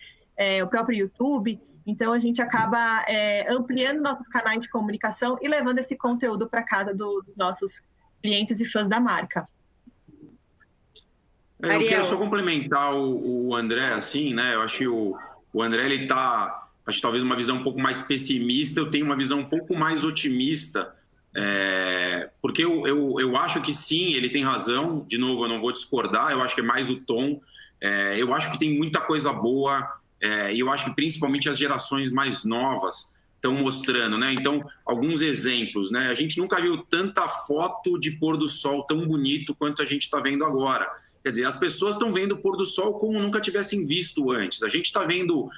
o próprio YouTube. Então, a gente acaba ampliando nossos canais de comunicação e levando esse conteúdo para casa dos nossos clientes e fãs da marca. Eu quero só complementar o André, assim, né? Eu acho que o André, ele tá, acho que talvez uma visão um pouco mais pessimista, eu tenho uma visão um pouco mais otimista, porque eu acho que sim, ele tem razão, de novo, eu não vou discordar, eu acho que é mais o tom, eu acho que tem muita coisa boa, e eu acho que principalmente as gerações mais novas estão mostrando, né? Então, alguns exemplos, né? A gente nunca viu tanta foto de pôr do sol tão bonito quanto a gente está vendo agora. Quer dizer, as pessoas estão vendo o pôr do sol como nunca tivessem visto antes. A gente está vendo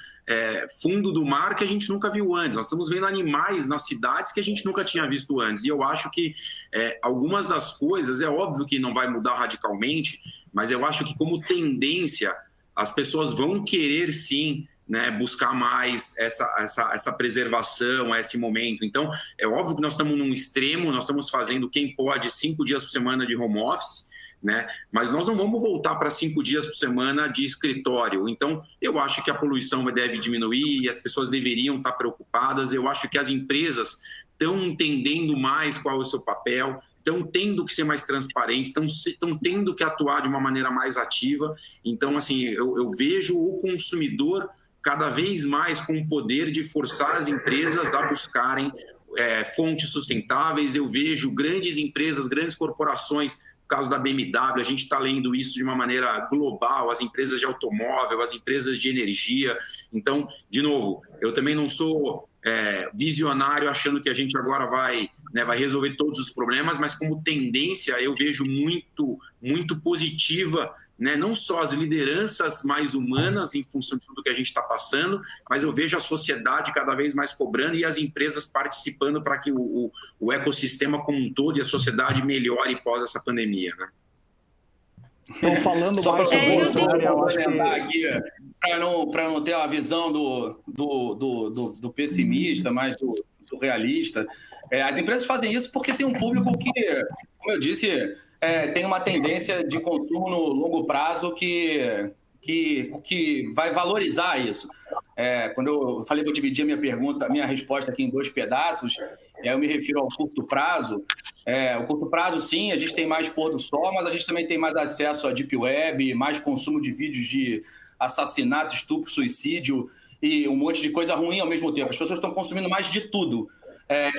fundo do mar que a gente nunca viu antes. Nós estamos vendo animais nas cidades que a gente nunca tinha visto antes. E eu acho que algumas das coisas, é óbvio que não vai mudar radicalmente, mas eu acho que como tendência, as pessoas vão querer sim, né, buscar mais essa preservação, esse momento. Então, é óbvio que nós estamos num extremo, nós estamos fazendo quem pode 5 dias por semana de home office, né? Mas nós não vamos voltar para 5 dias por semana de escritório. Então, eu acho que a poluição deve diminuir e as pessoas deveriam estar preocupadas. Eu acho que as empresas estão entendendo mais qual é o seu papel, estão tendo que ser mais transparentes, estão tendo que atuar de uma maneira mais ativa. Então, assim, eu vejo o consumidor cada vez mais com o poder de forçar as empresas a buscarem fontes sustentáveis. Eu vejo grandes empresas, grandes corporações, no caso da BMW, a gente está lendo isso de uma maneira global, as empresas de automóvel, as empresas de energia. Então, de novo, eu também não sou visionário achando que a gente agora vai resolver todos os problemas, mas como tendência eu vejo muito positiva, né? Não só as lideranças mais humanas em função de tudo que a gente está passando, mas eu vejo a sociedade cada vez mais cobrando e as empresas participando para que o ecossistema como um todo e a sociedade melhore pós essa pandemia, né? Estão falando mais sobre isso, eu acho que... Para não ter a visão do pessimista, mais do realista, as empresas fazem isso porque tem um público que, como eu disse, tem uma tendência de consumo no longo prazo que vai valorizar isso. Quando eu falei que eu dividi a minha resposta aqui em 2 pedaços, eu me refiro ao curto prazo. O curto prazo, sim, a gente tem mais pôr do sol, mas a gente também tem mais acesso à Deep Web, mais consumo de vídeos de assassinato, estupro, suicídio e um monte de coisa ruim ao mesmo tempo. As pessoas estão consumindo mais de tudo,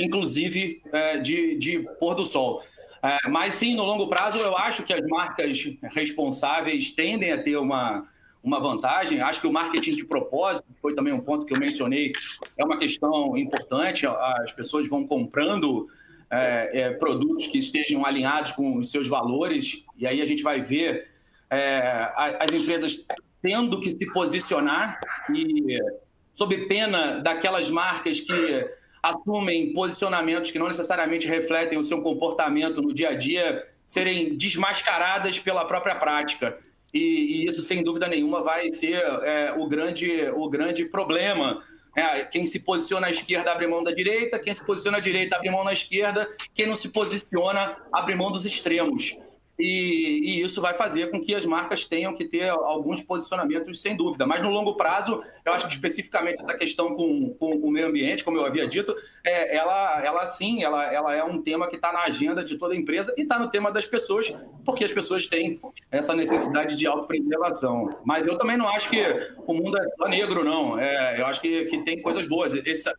inclusive de pôr do sol. Mas sim, no longo prazo, eu acho que as marcas responsáveis tendem a ter uma vantagem. Acho que o marketing de propósito, que foi também um ponto que eu mencionei, é uma questão importante. As pessoas vão comprando produtos que estejam alinhados com os seus valores, e aí a gente vai ver as empresas tendo que se posicionar e sob pena daquelas marcas que assumem posicionamentos que não necessariamente refletem o seu comportamento no dia a dia serem desmascaradas pela própria prática. E isso, sem dúvida nenhuma, vai ser o grande problema. Quem se posiciona à esquerda abre mão da direita, quem se posiciona à direita abre mão na esquerda, quem não se posiciona abre mão dos extremos. E isso vai fazer com que as marcas tenham que ter alguns posicionamentos, sem dúvida. Mas no longo prazo, eu acho que especificamente essa questão com o meio ambiente, como eu havia dito, ela sim, ela é um tema que está na agenda de toda a empresa e está no tema das pessoas, porque as pessoas têm essa necessidade de autopreservação. Mas eu também não acho que o mundo é só negro, não. Eu acho que tem coisas boas.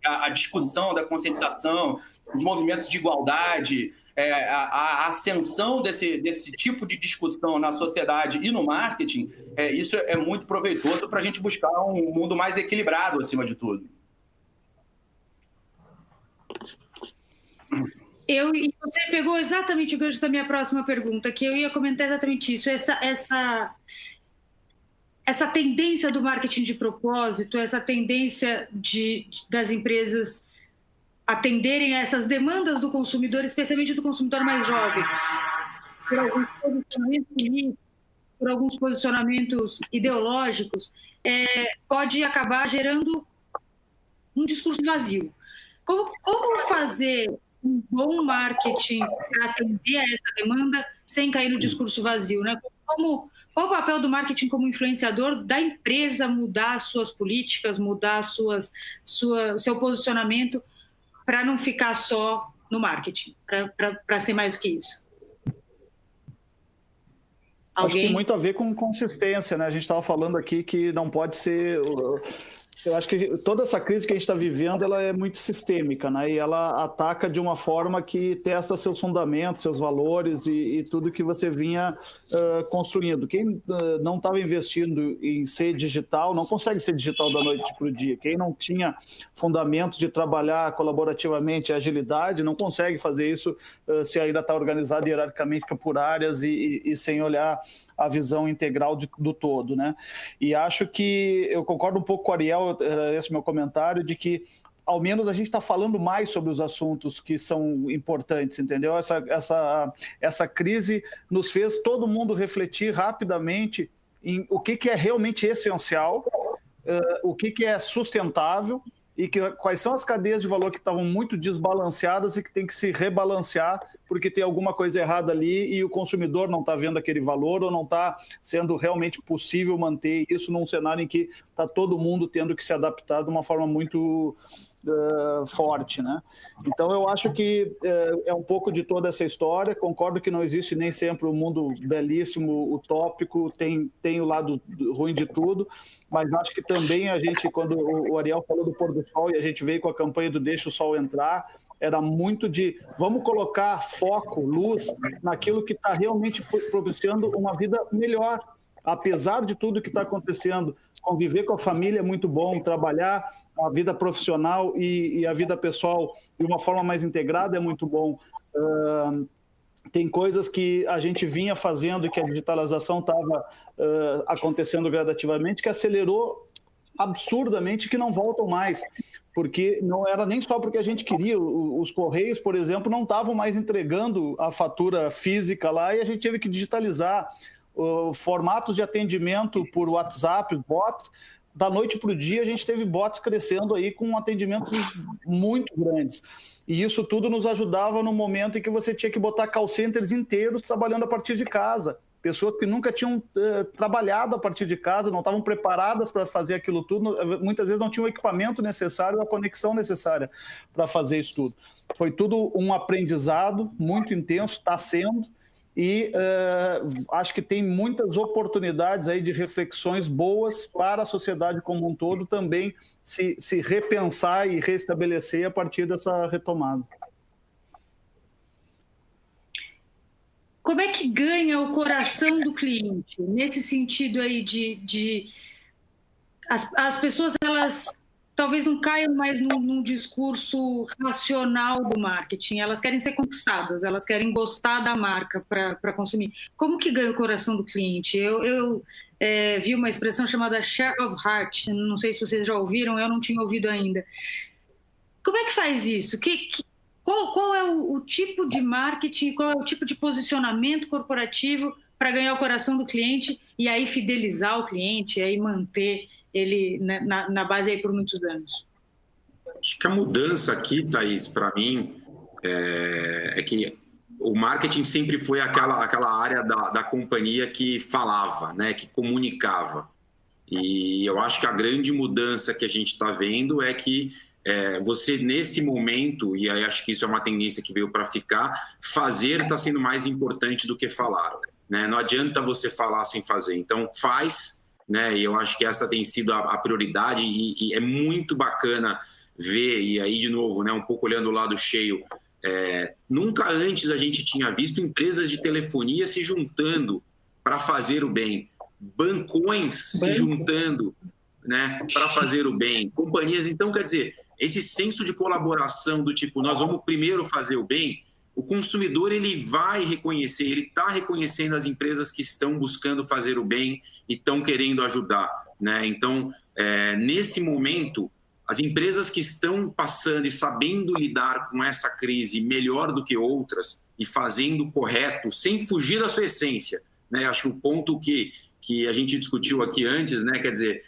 A discussão da conscientização, os movimentos de igualdade, a ascensão desse tipo de discussão na sociedade e no marketing, isso é muito proveitoso para a gente buscar um mundo mais equilibrado, acima de tudo. E você pegou exatamente o gancho da minha próxima pergunta, que eu ia comentar exatamente isso, essa tendência do marketing de propósito, essa tendência das empresas atenderem a essas demandas do consumidor, especialmente do consumidor mais jovem, por alguns posicionamentos políticos, por alguns posicionamentos ideológicos, pode acabar gerando um discurso vazio. Como fazer um bom marketing para atender a essa demanda sem cair no discurso vazio, né? Qual o papel do marketing como influenciador da empresa mudar suas políticas, mudar seu posicionamento para não ficar só no marketing, para ser mais do que isso? Acho que tem muito a ver com consistência, né? A gente estava falando aqui que não pode ser... Eu acho que toda essa crise que a gente está vivendo, ela é muito sistêmica, né? E ela ataca de uma forma que testa seus fundamentos, seus valores e tudo que você vinha construindo. Quem não estava investindo em ser digital, não consegue ser digital da noite para o dia. Quem não tinha fundamentos de trabalhar colaborativamente a agilidade, não consegue fazer isso se ainda está organizado hierarquicamente por áreas e sem olhar a visão integral do todo, né? E acho que eu concordo um pouco com o Ariel, esse meu comentário, de que ao menos a gente está falando mais sobre os assuntos que são importantes, entendeu? Essa crise nos fez todo mundo refletir rapidamente em o que é realmente essencial, o que é sustentável e quais são as cadeias de valor que estavam muito desbalanceadas e que tem que se rebalancear porque tem alguma coisa errada ali e o consumidor não está vendo aquele valor ou não está sendo realmente possível manter isso num cenário em que está todo mundo tendo que se adaptar de uma forma muito forte, né? Então eu acho que é um pouco de toda essa história. Concordo que não existe nem sempre um mundo belíssimo, utópico, tem o lado ruim de tudo, mas acho que também a gente, quando o Ariel falou do pôr do sol e a gente veio com a campanha do Deixa o Sol Entrar, era muito de vamos colocar foco, luz naquilo que está realmente propiciando uma vida melhor, apesar de tudo que está acontecendo. Conviver com a família é muito bom, trabalhar a vida profissional e a vida pessoal de uma forma mais integrada é muito bom. Tem coisas que a gente vinha fazendo e que a digitalização estava acontecendo gradativamente, que acelerou absurdamente, que não voltam mais, porque não era nem só porque a gente queria. Os Correios, por exemplo, não estavam mais entregando a fatura física lá e a gente teve que digitalizar. Formatos de atendimento por WhatsApp, bots, da noite para o dia a gente teve bots crescendo aí com atendimentos muito grandes. E isso tudo nos ajudava no momento em que você tinha que botar call centers inteiros trabalhando a partir de casa. pessoas que nunca tinham trabalhado a partir de casa, não estavam preparadas para fazer aquilo tudo, muitas vezes não tinham o equipamento necessário, a conexão necessária para fazer isso tudo. Foi tudo um aprendizado muito intenso, está sendo, e acho que tem muitas oportunidades aí de reflexões boas para a sociedade como um todo também se repensar e restabelecer a partir dessa retomada. Como é que ganha o coração do cliente? Nesse sentido aí as pessoas, elas talvez não caiam mais num discurso racional do marketing, elas querem ser conquistadas, elas querem gostar da marca para consumir. Como que ganha o coração do cliente? Eu vi uma expressão chamada share of heart, não sei se vocês já ouviram, eu não tinha ouvido ainda. Como é que faz isso? Qual é o tipo de marketing, qual é o tipo de posicionamento corporativo para ganhar o coração do cliente e aí fidelizar o cliente, e aí manter ele na base aí por muitos anos? Acho que a mudança aqui, Thaís, para mim, é que o marketing sempre foi aquela área da companhia que falava, né, que comunicava. E eu acho que a grande mudança que a gente está vendo é que você, nesse momento, e aí acho que isso é uma tendência que veio para ficar, fazer está sendo mais importante do que falar, né? Não adianta você falar sem fazer, então faz, né? E eu acho que essa tem sido a prioridade, e é muito bacana ver, e aí de novo, né, um pouco olhando o lado cheio, nunca antes a gente tinha visto empresas de telefonia se juntando para fazer o bem, bancões se juntando, né, para fazer o bem, companhias. Então, quer dizer, esse senso de colaboração do tipo, nós vamos primeiro fazer o bem, o consumidor ele vai reconhecer, ele está reconhecendo as empresas que estão buscando fazer o bem e estão querendo ajudar, né? Então, nesse momento, as empresas que estão passando e sabendo lidar com essa crise melhor do que outras e fazendo o correto, sem fugir da sua essência, né? Acho que o ponto que a gente discutiu aqui antes, né? Quer dizer,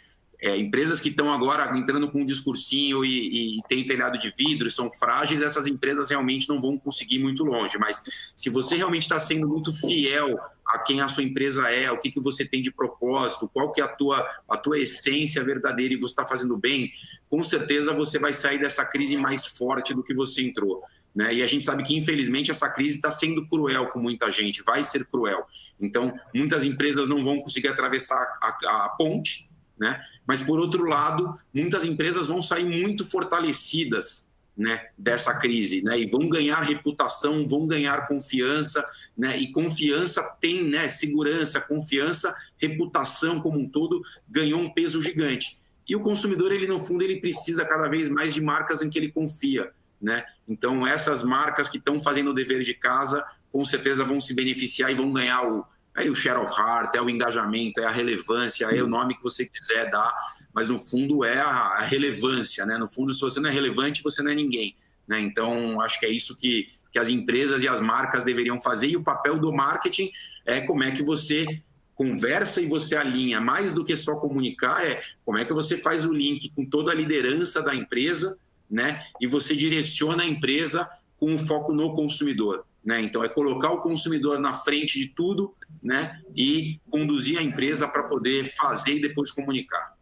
empresas que estão agora entrando com um discursinho e tem telhado de vidro, são frágeis, essas empresas realmente não vão conseguir muito longe. Mas se você realmente está sendo muito fiel a quem a sua empresa é, o que você tem de propósito, qual que é a tua essência verdadeira e você está fazendo bem, com certeza você vai sair dessa crise mais forte do que você entrou, né? E a gente sabe que, infelizmente, essa crise está sendo cruel com muita gente, vai ser cruel. Então, muitas empresas não vão conseguir atravessar a ponte, né? Mas, por outro lado, muitas empresas vão sair muito fortalecidas, né, dessa crise, né? E vão ganhar reputação, vão ganhar confiança, né? E confiança tem, né, segurança, confiança, reputação como um todo ganhou um peso gigante. E o consumidor, ele no fundo, ele precisa cada vez mais de marcas em que ele confia, né? Então, essas marcas que estão fazendo o dever de casa, com certeza vão se beneficiar e vão ganhar o share of heart, o engajamento, a relevância, o nome que você quiser dar, mas no fundo é a relevância, né? No fundo, se você não é relevante, você não é ninguém, né? Então, acho que é isso que as empresas e as marcas deveriam fazer, e o papel do marketing é como é que você conversa e você alinha, mais do que só comunicar, como é que você faz o link com toda a liderança da empresa, né? E você direciona a empresa com o foco no consumidor, né? Então, é colocar o consumidor na frente de tudo, né? E conduzir a empresa para poder fazer e depois comunicar.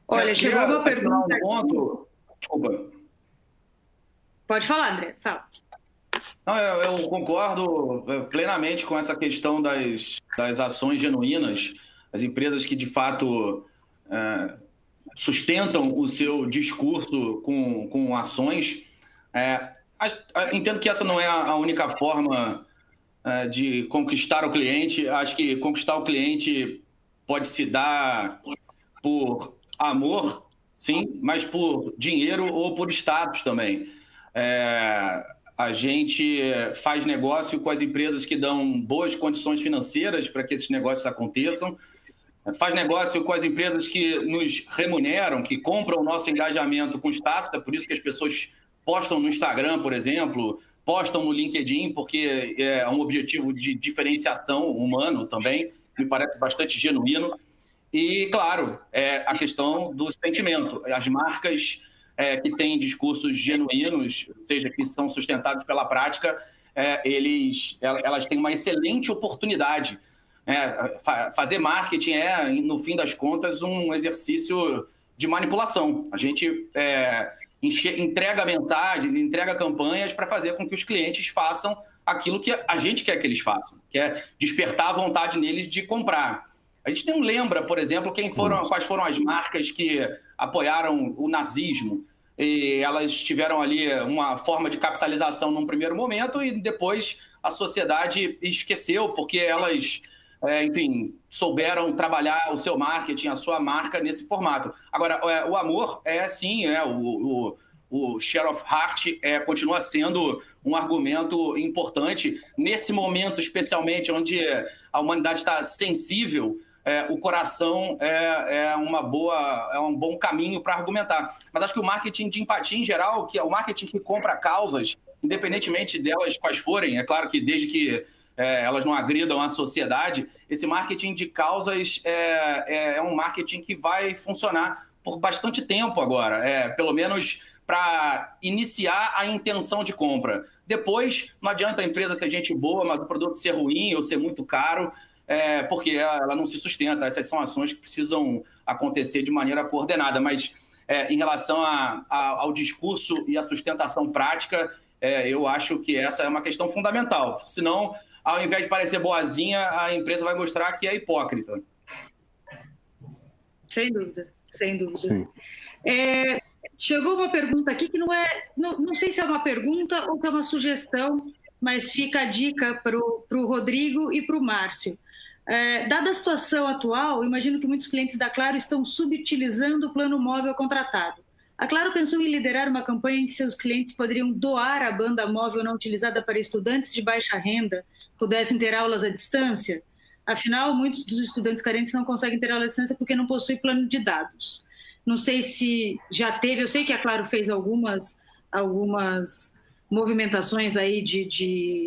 Olha, chegou uma pergunta. Pode falar, André, fala. Não, eu concordo plenamente com essa questão das ações genuínas, as empresas que de fato sustentam o seu discurso com ações. Entendo que essa não é a única forma de conquistar o cliente. Acho que conquistar o cliente pode se dar por amor, sim, mas por dinheiro ou por status também. A gente faz negócio com as empresas que dão boas condições financeiras para que esses negócios aconteçam. Faz negócio com as empresas que nos remuneram, que compram o nosso engajamento com status. É por isso que as pessoas postam no Instagram, por exemplo, postam no LinkedIn, porque é um objetivo de diferenciação humano também, me parece bastante genuíno. E, claro, a questão do sentimento. As marcas que têm discursos genuínos, ou seja, que são sustentados pela prática, elas têm uma excelente oportunidade. Fazer marketing no fim das contas, um exercício de manipulação. A gente entrega mensagens, entrega campanhas para fazer com que os clientes façam aquilo que a gente quer que eles façam, que é despertar a vontade neles de comprar. A gente não lembra, por exemplo, quais foram as marcas que apoiaram o nazismo. E elas tiveram ali uma forma de capitalização num primeiro momento e depois a sociedade esqueceu, porque elas, enfim, souberam trabalhar o seu marketing, a sua marca nesse formato. Agora, o amor sim, o share of heart continua sendo um argumento importante. Nesse momento, especialmente, onde a humanidade está sensível, o coração é um bom caminho para argumentar. Mas acho que o marketing de empatia, em geral, que é o marketing que compra causas, independentemente delas quais forem, é claro que desde que elas não agridam a sociedade, esse marketing de causas é um marketing que vai funcionar por bastante tempo agora, pelo menos para iniciar a intenção de compra. Depois, não adianta a empresa ser gente boa, mas o produto ser ruim ou ser muito caro, porque ela não se sustenta. Essas são ações que precisam acontecer de maneira coordenada. Mas em relação ao discurso e à sustentação prática, eu acho que essa é uma questão fundamental. Senão, ao invés de parecer boazinha, a empresa vai mostrar que é hipócrita. Sem dúvida, sem dúvida. Chegou uma pergunta aqui que não sei se é uma pergunta ou se é uma sugestão, mas fica a dica para o Rodrigo e para o Márcio. Dada a situação atual, imagino que muitos clientes da Claro estão subutilizando o plano móvel contratado. A Claro pensou em liderar uma campanha em que seus clientes poderiam doar a banda móvel não utilizada para estudantes de baixa renda pudessem ter aulas à distância? Afinal, muitos dos estudantes carentes não conseguem ter aula à distância porque não possuem plano de dados. Não sei se já teve, eu sei que a Claro fez algumas movimentações aí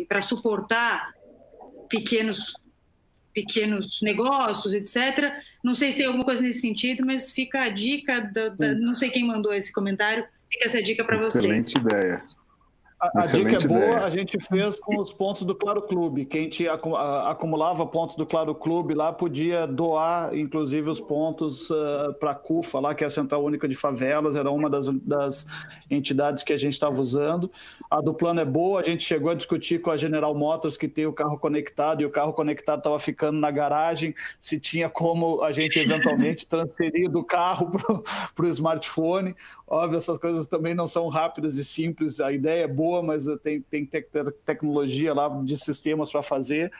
para suportar pequenos negócios, etc. Não sei se tem alguma coisa nesse sentido, mas fica a dica, não sei quem mandou esse comentário, fica essa dica para vocês. Excelente ideia. A dica é boa, a gente fez com os pontos do Claro Clube. Quem acumulava pontos do Claro Clube lá podia doar, inclusive, os pontos para a CUFA, lá, que é a Central Única de Favelas, era uma das entidades que a gente estava usando. A do plano é boa, a gente chegou a discutir com a General Motors, que tem o carro conectado, e o carro conectado estava ficando na garagem, se tinha como a gente eventualmente transferir do carro para o smartphone. Óbvio, essas coisas também não são rápidas e simples, a ideia é boa, mas tem tecnologia lá de sistemas para fazer,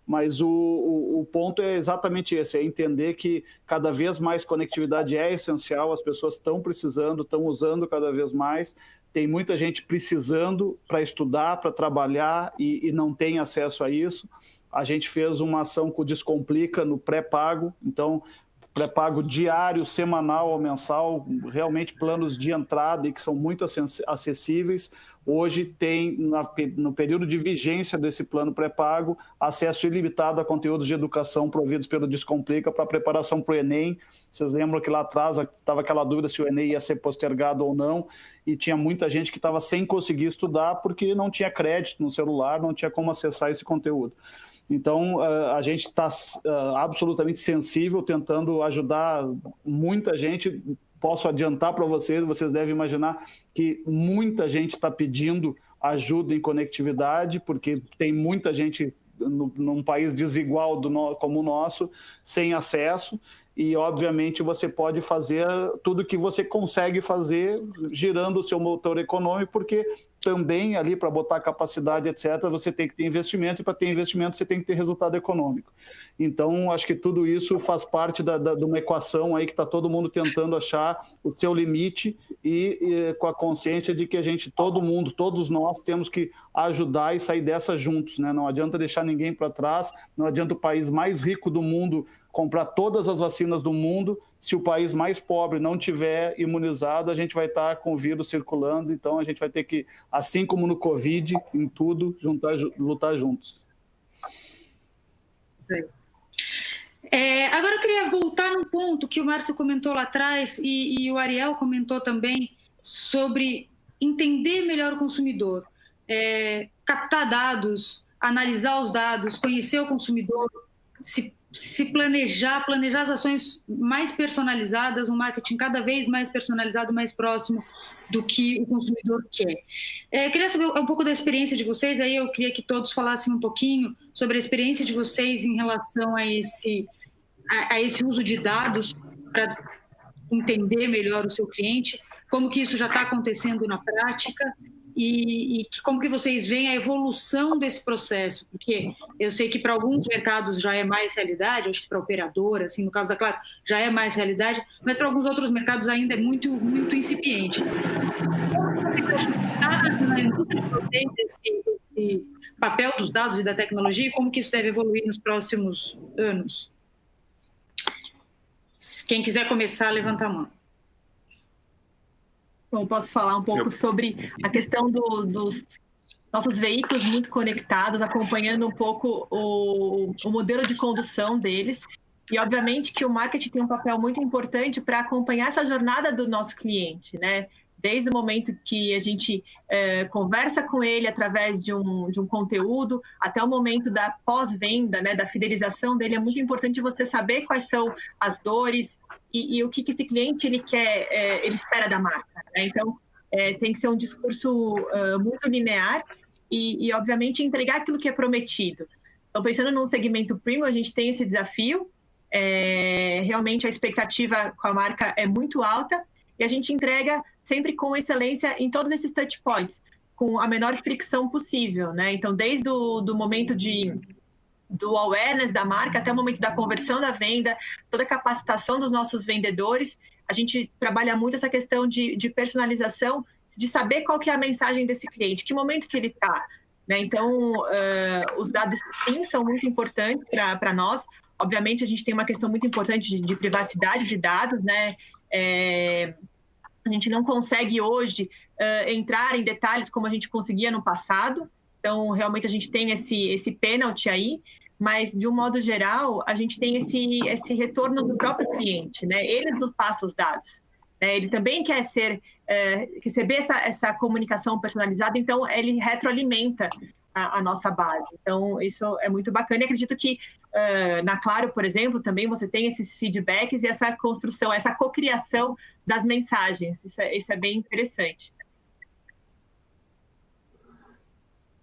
mas o ponto é exatamente esse, é entender que cada vez mais conectividade é essencial, as pessoas estão precisando, estão usando cada vez mais, tem muita gente precisando para estudar, para trabalhar e não tem acesso a isso. A gente fez uma ação com o Descomplica no pré-pago, então pré-pago diário, semanal ou mensal, realmente planos de entrada e que são muito acessíveis. Hoje tem, no período de vigência desse plano pré-pago, acesso ilimitado a conteúdos de educação providos pelo Descomplica para preparação para o Enem. Vocês lembram que lá atrás estava aquela dúvida se o Enem ia ser postergado ou não, e tinha muita gente que estava sem conseguir estudar porque não tinha crédito no celular, não tinha como acessar esse conteúdo. Então, a gente está absolutamente sensível, tentando ajudar muita gente. Posso adiantar para vocês devem imaginar que muita gente está pedindo ajuda em conectividade, porque tem muita gente num país desigual como o nosso, sem acesso, e, obviamente, você pode fazer tudo que você consegue fazer girando o seu motor econômico, porque também ali para botar capacidade, etc., você tem que ter investimento, e para ter investimento você tem que ter resultado econômico. Então, acho que tudo isso faz parte de uma equação aí que está todo mundo tentando achar o seu limite e com a consciência de que todo mundo, todos nós temos que ajudar e sair dessa juntos, né? Não adianta deixar ninguém para trás, não adianta o país mais rico do mundo comprar todas as vacinas do mundo, se o país mais pobre não tiver imunizado, a gente vai estar com o vírus circulando, então a gente vai ter que, assim como no Covid, em tudo, lutar juntos. Agora eu queria voltar num ponto que o Márcio comentou lá atrás e o Ariel comentou também sobre entender melhor o consumidor. captar dados, analisar os dados, conhecer o consumidor, se planejar as ações mais personalizadas, um marketing cada vez mais personalizado, mais próximo do que o consumidor quer. Queria saber um pouco da experiência de vocês, aí eu queria que todos falassem um pouquinho sobre a experiência de vocês em relação a esse uso de dados para entender melhor o seu cliente, como que isso já está acontecendo na prática e como que vocês veem a evolução desse processo, porque eu sei que para alguns mercados já é mais realidade, acho que para operadora, assim, no caso da Claro, já é mais realidade, mas para alguns outros mercados ainda é muito, muito incipiente. Está na indústria de vocês esse papel dos dados e da tecnologia e como que isso deve evoluir nos próximos anos? Quem quiser começar, levanta a mão. Bom, posso falar um pouco sobre a questão dos nossos veículos muito conectados, acompanhando um pouco o modelo de condução deles. E, obviamente, que o marketing tem um papel muito importante para acompanhar essa jornada do nosso cliente, né? Desde o momento que a gente conversa com ele através de um conteúdo, até o momento da pós-venda, né, da fidelização dele, é muito importante você saber quais são as dores e o que esse cliente ele quer, ele espera da marca, né? Então, tem que ser um discurso muito linear e, obviamente, entregar aquilo que é prometido. Então, pensando num segmento premium, a gente tem esse desafio. Realmente, a expectativa com a marca é muito alta e a gente entrega sempre com excelência em todos esses touch points, com a menor fricção possível, né? Então, desde o momento do awareness da marca até o momento da conversão da venda, toda a capacitação dos nossos vendedores, a gente trabalha muito essa questão de personalização, de saber qual que é a mensagem desse cliente, que momento que ele está, né? Então, os dados, sim, são muito importantes para nós. Obviamente, a gente tem uma questão muito importante de privacidade de dados, né? A gente não consegue hoje entrar em detalhes como a gente conseguia no passado. Então, realmente, a gente tem esse pênalti aí, mas, de um modo geral, a gente tem esse retorno do próprio cliente, né? Eles nos passam os dados, né? Ele também quer receber essa comunicação personalizada, então, ele retroalimenta a nossa base. Então, isso é muito bacana. E acredito que na Claro, por exemplo, também você tem esses feedbacks e essa construção, essa cocriação das mensagens. Isso é bem interessante.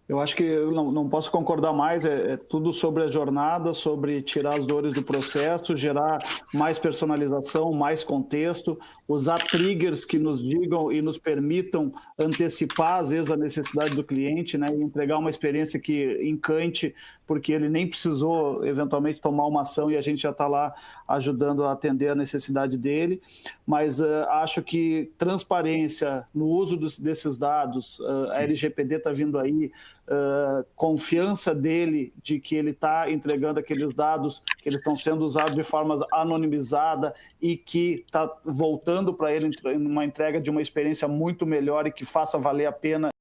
Eu acho que eu não posso concordar mais, é tudo sobre a jornada, sobre tirar as dores do processo, gerar mais personalização, mais contexto, usar triggers que nos digam e nos permitam antecipar, às vezes, a necessidade do cliente, né, e entregar uma experiência que encante, porque ele nem precisou, eventualmente, tomar uma ação e a gente já está lá ajudando a atender a necessidade dele. Mas acho que transparência no uso desses dados, a LGPD está vindo aí, confiança dele de que ele está entregando aqueles dados, que eles estão sendo usados de forma anonimizada e que está voltando para ele uma entrega de uma experiência muito melhor e que faça valer a pena